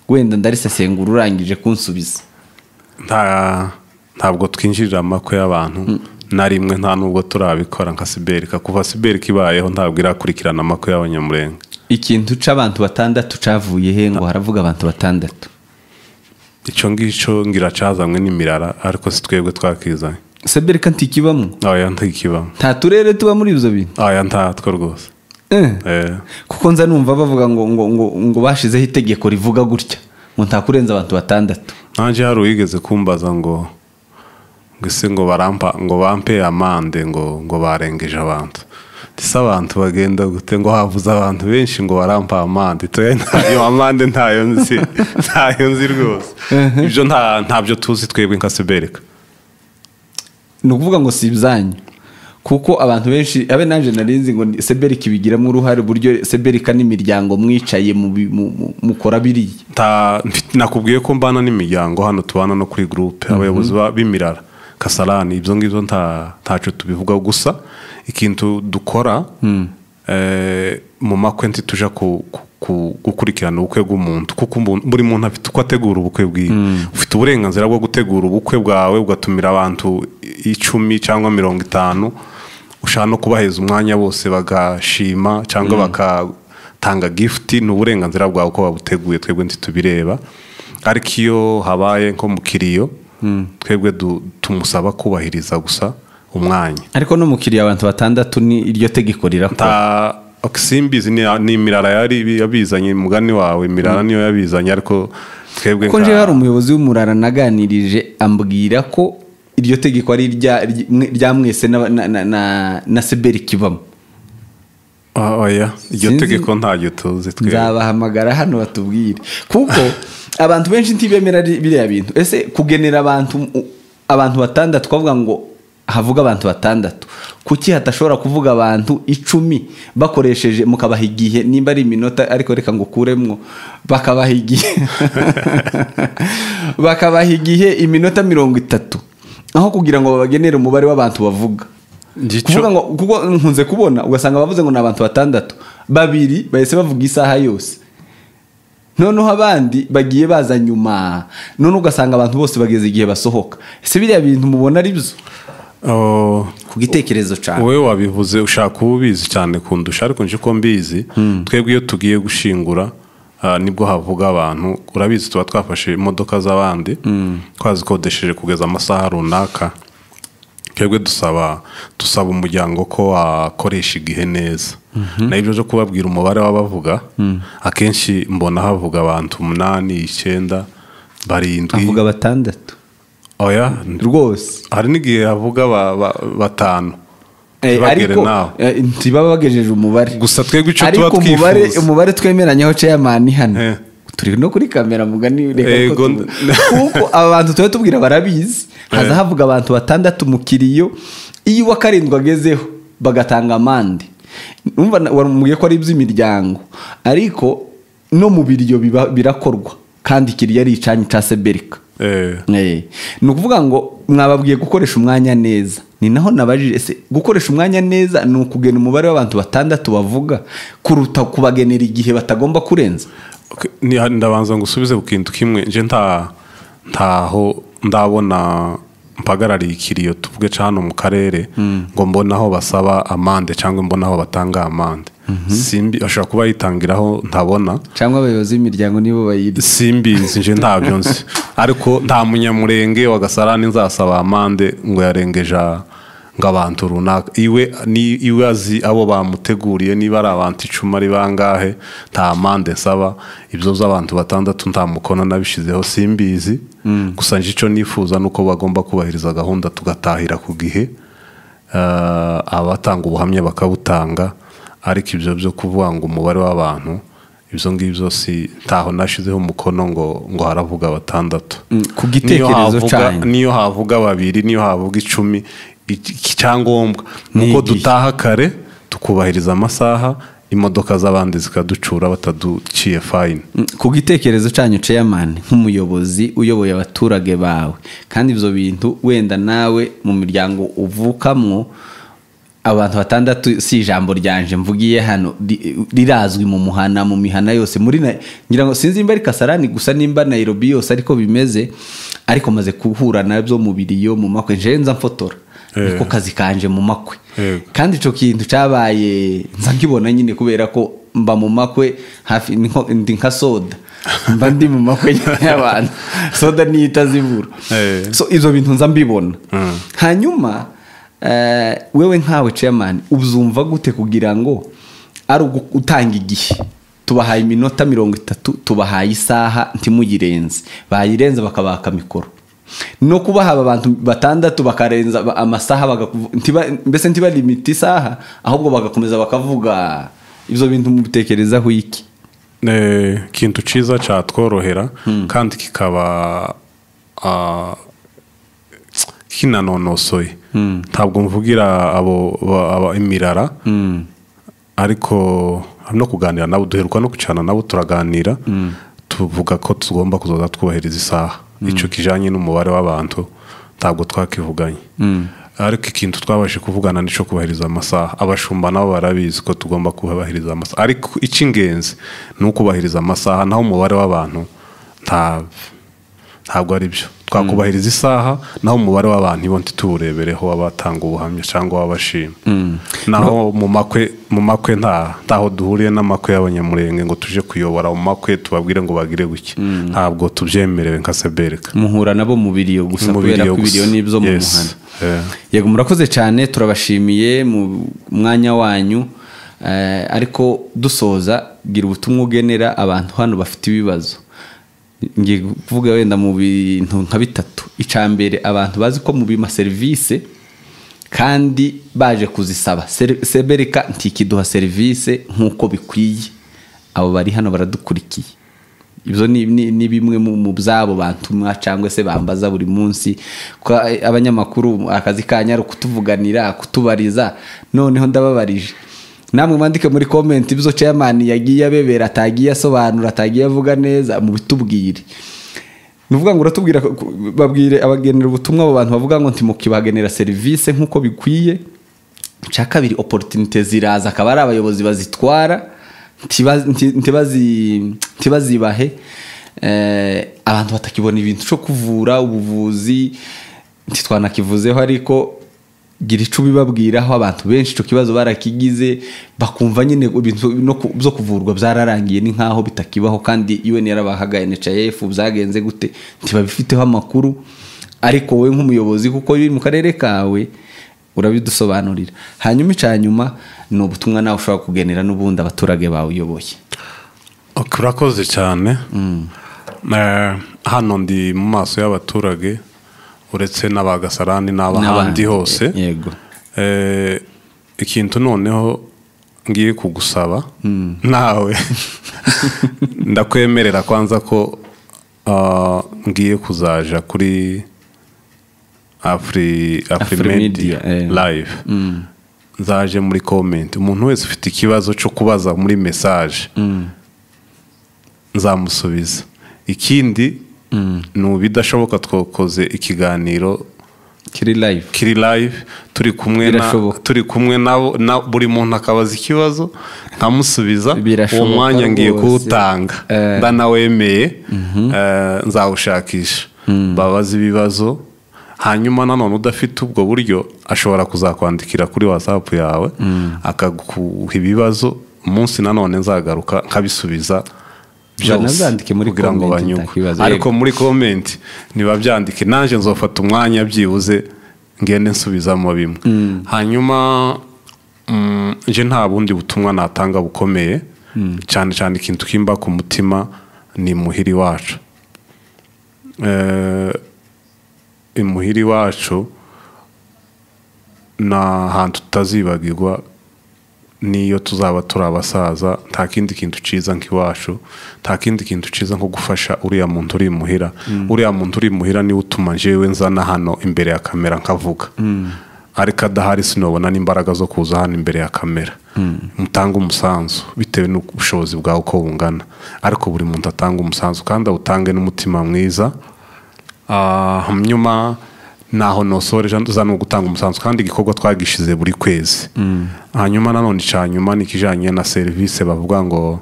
S1: Wenda ndarisesengura urangije kunsubiza.
S2: Ntabwo twinjirira amakwe y'abantu na rimwe, nta nubwo turabikora nka CBRK. Kuva CBRK ibayeho ntabwo irakurikirana amakwe y'abanyamurenge.
S1: Ikintu c'abantu 6 cavuye he ngo haravuga abantu 6?
S2: Ico ngico ngira cazamwe n'imirara, ariko si twebwe twakizanye.
S1: CBRK ntikibamo
S2: oya ntikibamo
S1: nta turere tuba muri ibyo bintu
S2: oya ntatwo rwose
S1: kuko nza numva bavuga ngo bashizeho itegeko rivuga gutya ngo nta kurenza abantu batandatu
S2: nanjye hari uyigeze kumbaza ngo ese ngo bampe amande ngo barengeje abantu ndetse abantu bagenda gute ngo havuze abantu benshi ngo barampa amande iyo amande ntayo nzi rwose ibyo ntabyo tuzi twebwe nka CBRK
S1: ni ukuvuga ngo si ibyanyu kuko abantu benshi abe nanje narinzi ngo CBRK ibigiramo uruhare buryo CBRK n'imiryango mwicaye mukora biriya
S2: nakubwiye ko mbana n'imiryango hano tubana no kuri groupe abayobozi b'imirara Kasarani ibyo ngibyo ntaco tubivuga gusa ikintu dukora mu makwenti tuja gukurikirana ubukwe bw'umuntu kuko buri muntu afite uko ategura ubukwe bwiwe ufite uburenganzira bwo gutegura ubukwe bwawe ugatumira abantu 10 cyangwa 50 ushaka no kubaheza umwanya bose bagashima cyangwa bakatanga gift n'uburenganzira bwawe uko babuteguye twebwe ntitubireba ariko iyo habaye nko mu kiriyo twebwe tumusaba kubahiriza gusa umwanya
S1: ariko no mukiriya abantu batandatu ni iryo tegeko rirakora
S2: simbizi ni imirara yari yabizanye mugani wawe imirara niyo yabizanye ariko twebwe
S1: ko nje hari umuyobozi w'umurara naganirije ambwira ko iryo tegeko ari rya mwese na CBRK ibamo
S2: oya iryo tegeko ntaryo tuzi
S1: twebwe nzabahamagara hano batubwire kuko abantu benshi ntibemera biriya bintu ese kugenera abantu batandatu twavuga ngo havuga abantu batandatu kuki hatashobora kuvuga abantu 10 bakoresheje mukabaha igihe nimba ari iminota ariko reka ngo kuremwo bakabaha igihe iminota 30 aho kugira ngo babagenere umubare w'abantu bavuga kuvuga ngo kuko nkunze kubona ugasanga bavuze ngo n'abantu batandatu babiri bahise bavuga isaha yose noneho abandi bagiye baza nyuma none ugasanga abantu bose bageze igihe basohoka ese biriya bintu mubona ari byo ku gitekerezo cyane
S2: wowe wabivuze ushaka ubizi cyane kundusha ariko nje ko mbizi twebwe iyo tugiye gushingura nibwo havuga abantu urabizi tuba twafashe imodoka z'abandi twazikodesheje kugeza amasaha runaka twebwe dusaba umuryango ko wakoresha igihe neza na ibyo byo kubabwira umubare w'abavuga akenshi mbona havuga abantu 8 9 7
S1: avuga batandatu
S2: oya
S1: rwose
S2: hari n'igihe havuga 5
S1: ariko ntibaba bagejeje umubare
S2: gusa twebwe icyo tuba twifuza
S1: ariko umubare twemeranyeho chairman hano turi no kuri kamera mugani reka kuko abantu tuba tubwira barabizi haza havuga abantu batandatu mu kiriyo iyo wa karindwa agezeho bagatanga amande numva warumuye ko ari iby'imiryango ariko no mu biriyo birakorwa kandi kiriyo ari icanye ca CBRK ni ukuvuga ngo mwababwiye gukoresha umwanya neza ni naho nabajije ese gukoresha umwanya neza ni ukugena umubare w'abantu batandatu bavuga kuruta kubagenera igihe batagomba kurenza
S2: ndabanza ngo usubize ku kintu kimwe nje ntaho ndabona mpagarariye ikiriyo tuvuge hano mu karere ngo mbonaho basaba amande cyangwa mbonaho batanga amande simbi ashaka kuba yitangiraho ntabona
S1: cyangwa abayobozi b'imiryango nibo bayiri
S2: simbizi nje ntabyo nzi ariko nta munyamurenge wa Gasarani nzasaba amande ngo yarengeje ngabantu runaka iwe azi abo bamuteguriye niba ari abantu 10 ari bangahe nta amande nsaba ibyo z'abantu batandatu nta mukono nabishizeho simbizi gusa nje ico nifuza nuko bagomba kubahiriza gahunda tugatahira ku gihe abatanga ubuhamya bakabutanga ariko ibyo byo kuvuga ngo umubare w'abantu ibyo ngibyo si taho nashizeho umukono ngo haravuga batandatu
S1: ku gitekerezo cyane
S2: niyo havuga babiri niyo havuga 10 icyangombwa nuko dutaha kare tukubahiriza amasaha imodoka z'abandi zikaducura bataduciye fine
S1: ku gitekerezo cyanyu chairman nk'umuyobozi uyoboye abaturage bawe kandi ivyo bintu wenda nawe mu miryango uvukamwo abantu batandatu si ijambo ryanje mvugiye hano rirazwi mu muhana mu mihana yose muri ngira ngo sinzi imba ari Kasarani gusa nimba Nairobi yose ariko bimeze ariko maze kuhura nabyo mu biriyo mu makwe nje nza mfotora niko kazi kanje mu makwe kandi ico kintu cabaye nza nkibona nyine kubera ko mba mu makwe hafi ndi nka soda mba ndi mu makwe y'abantu soda niyita zibura so izo bintu nza mbibona hanyuma wewe nkawe chairman uzumva gute kugira ngo ari utanga igihe tubahaye iminota 30 tubahaye isaha ntimuyirenze bayirenze bakabaka mikoro no kubaha abantu batandatu bakarenza amasaha mbese ntiba limit isaha ahubwo bagakomeza bakavuga ivyo bintu mubitekerezaho iki
S2: kintu ciza cyatworohera kandi kikaba kinanonosoye ntabwo mvugira abo imirara ariko no kuganira nabo duheruka no kucana nabo turaganira tuvuga ko tugomba kuzoza twubahiriza isaha ico kijanye n'umubare w'abantu ntabwo twakivuganye ariko ikintu twabashe kuvugana nico kubahiriza amasaha abashumba nabo barabizi ko tugomba kubahiriza amasaha ariko icingenzi no kubahiriza amasaha naho umubare w'abantu ntabwo ari byo twakubahiriza isaha naho umubare w'abantu ibonti turebereho abatanga ubuhamya cyangwa abashima naho mu makwe ntaho duhuriye n'amakwe y'abanyamurenge ngo tuje kuyobora mu makwe tubabwire ngo bagire guke ntabwo tubyemerewe nka CBRK
S1: muhura nabo mu biriyo gusa kubera ko ibiriyo nibyo mu muhanda yego murakoze cyane turabashimiye mu mwanya wanyu ariko dusoza gira ubutumwa ugenera abantu hano bafite ibibazo ngiye kuvuga wenda mu bintu nka bitatu icambere abantu bazi ko mu bima service kandi baje kuzisaba CBRK ntikiduha service nkuko bikwiye abo bari hano baradukurikiye ibyo ni bimwe mu byabo bantumwa cyangwa se bambaza buri munsi ko abanyamakuru akazi kanyara kutuvuganira kutubariza noneho ndababarije namwe mandike muri comment ibyo chairman yagiye abebera atagiye asobanura atagiye avuga neza mu bitubwire nuvuga ngo uratubwira babwire abagenera ubutumwa abo bantu bavuga ngo ntimukibagenera service nkuko bikwiye cyakabiri opportunity ziraza akaba ari abayobozi bazitwara ntibazibahe abantu batakibona ibintu cyo kuvura ubuvuzi ntitwanakivuzeho ariko gira ico bibabwiraho abantu benshi cyo kibazo barakigize bakumva nyine ibintu byo kuvurwa byararangiye ni nkaho bitakibaho kandi UN yarabahaga NHF byagenze gute ntibabifiteho amakuru ariko we nk'umuyobozi kuko uri mu karere kawe urabidusobanurira hanyuma icanyuma no ubutumwa nawe ushobora kugenera n'ubundi abaturage bawe uyoboye
S2: urakoze cyane hano ndi mu maso y'abaturage uretse n'abagasarani n'abahandi hose
S1: yego
S2: ikintu noneho ngiye kugusaba nawe ndakwemerera kwanza ko ngiye kuzaja kuri AFRIMEDIA live nzaje muri comment umuntu wese ufite ikibazo cyo kubaza muri message nzamusubiza ikindi nubidashoboka twokoze ikiganiro
S1: kiri live
S2: turi kumwe na buri muntu akabaza ikibazo nkamusubiza uwo mwanya ngiye kuwutanga ndanawemeye nzawushakisha babaza ibibazo hanyuma nanone udafite ubwo buryo ashobora kuzakwandikira kuri WhatsApp yawe akaguha ibibazo umunsi nanone nzagaruka nkabisubiza
S1: byandike muri comment
S2: ariko muri comment niba byandike nanje nzofata umwanya byibuze ngende nsubizamo bimwe hanyuma nje nta bundi butumwa natanga bukomeye cyane cyane ikintu kimba ku mutima ni Imuhira wacu Imuhira wacu na hantu tutazibagirwa niyo tuzaba turabasaza nta kindi kintu ciza nk'iwacu nta kindi kintu ciza nko gufasha uriya muntu uri Imuhira uriya muntu uri Imuhira ni utuma jewe nzana hano imbere ya kamera nkavuga ariko adahari sinobona n'imbaraga zo kuza hano imbere ya kamera mutanga umusanzu bitewe n'ubushobozi bwawe uko bungana ariko buri muntu atanga umusanzu kandi utange n'umutima mwiza nyuma naho nosoreje nduzana gutanga umusanzu kandi igikorwa twagishize buri kwezi hanyuma nanone cyanyuma nikijanye na service bavuga ngo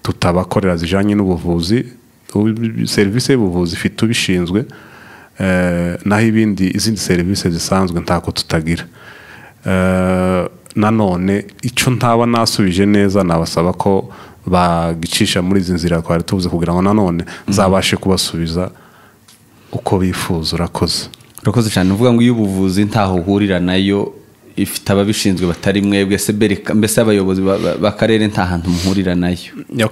S2: tutabakorera zijanye n'ubuvuzi service y'ubuvuzi ifite ubishinzwe naho izindi serivisi zisanzwe ntako tutagira. Nanone icyo ntaba nasubije neza nabasaba ko bagicisha muri izi nzira twari tuvuze kugira ngo nanone nzabashe kubasubiza uko bifuza.
S1: urakoze cyane. uvuga ngo iyo ubuvuzi ntaho uhurira nayo ifite ababishinzwe batari mwebwe mbese abayobozi b'akarere nta hantu muhurira nayo.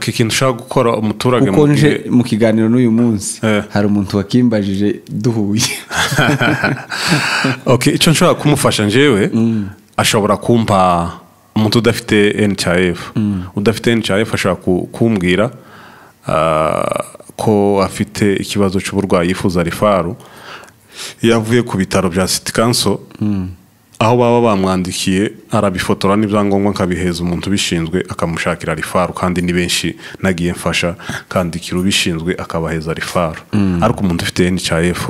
S2: ikintu ushaka gukora umuturage
S1: kuko nje mu kiganiro n'uyu munsi hari umuntu wakimbajije duhuye.
S2: icyo nshobora kumufasha njyewe ashobora kumpa umuntu udafite NHIF. udafite NHIF ashobora kumbwira ko afite ikibazo cy'uburwayi yifuza rifaru. yavuye ku bitaro bya City Council aho baba bamwandikiye arabifotora n'ibyangombwa akabiheza umuntu ubishinzwe akamushakira rifaru, kandi ni benshi nagiye mfasha kandikira ubishinzwe akabaheza rifaru. ariko umuntu ufite NHIF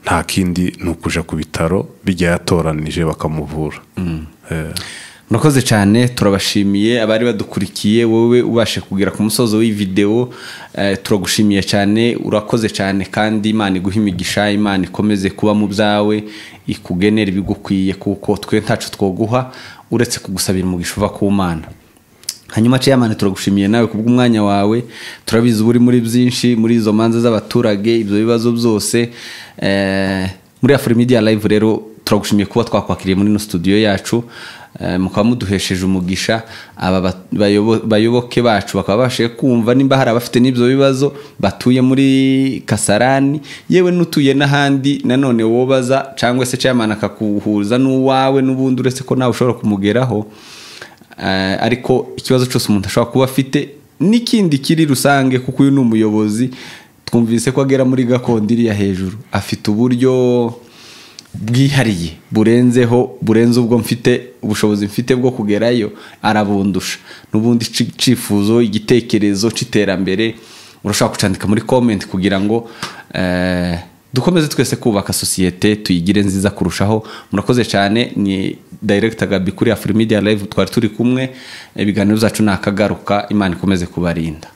S2: nta kindi ni ukuja ku bitaro bijya yatoranije bakamuvura.
S1: murakoze cyane, turabashimiye abari badukurikiye. wowe ubashe kugira ku musozo w'iyi video, turagushimiye cyane, urakoze cyane, kandi Imana iguha imigisha, Imana ikomeze kuba mu byawe, ikugenera ibigukwiye, kuko twe ntacu twoguha uretse kugusabira umugisha uva ku Mana. hanyuma Chairman, turagushimiye nawe kubw'umwanya wawe. turabizi uri muri byinshi, muri izo manza z'abaturage, ibyo bibazo byose muri AFRIMEDIA live. rero turagushimiye kuba twakwakiriye muri no studio yacu, mukaba muduhesheje umugisha. aba bayoboke bacu bakaba bashe kumva nimba hari abafite n'ibyo bibazo batuye muri Kasarani, yewe nutuye n'ahandi nanone wobaza, cyangwa se Chairman akakuhuza n'uwawe n'ubundi uretse ko nawe ushobora kumugeraho. ariko ikibazo cyose umuntu ashobora kuba afite n'ikindi kiri rusange, kuko uyu ni umuyobozi, twumvise ko agera muri gakondo iri ya hejuru, afite uburyo bwihariye burenze ubwo mfite, ubushobozi mfite bwo kugerayo arabundusha. n'ubundi cifuzo, igitekerezo c'iterambere urashaka kucandika muri comment kugira ngo dukomeze twese kubaka societe tuyigire nziza kurushaho. murakoze cyane. ni Director Gabi kuri AFRIMEDIA live, twari turi kumwe. ibiganiro byacu nakagaruka. Imana ikomeze kubarinda.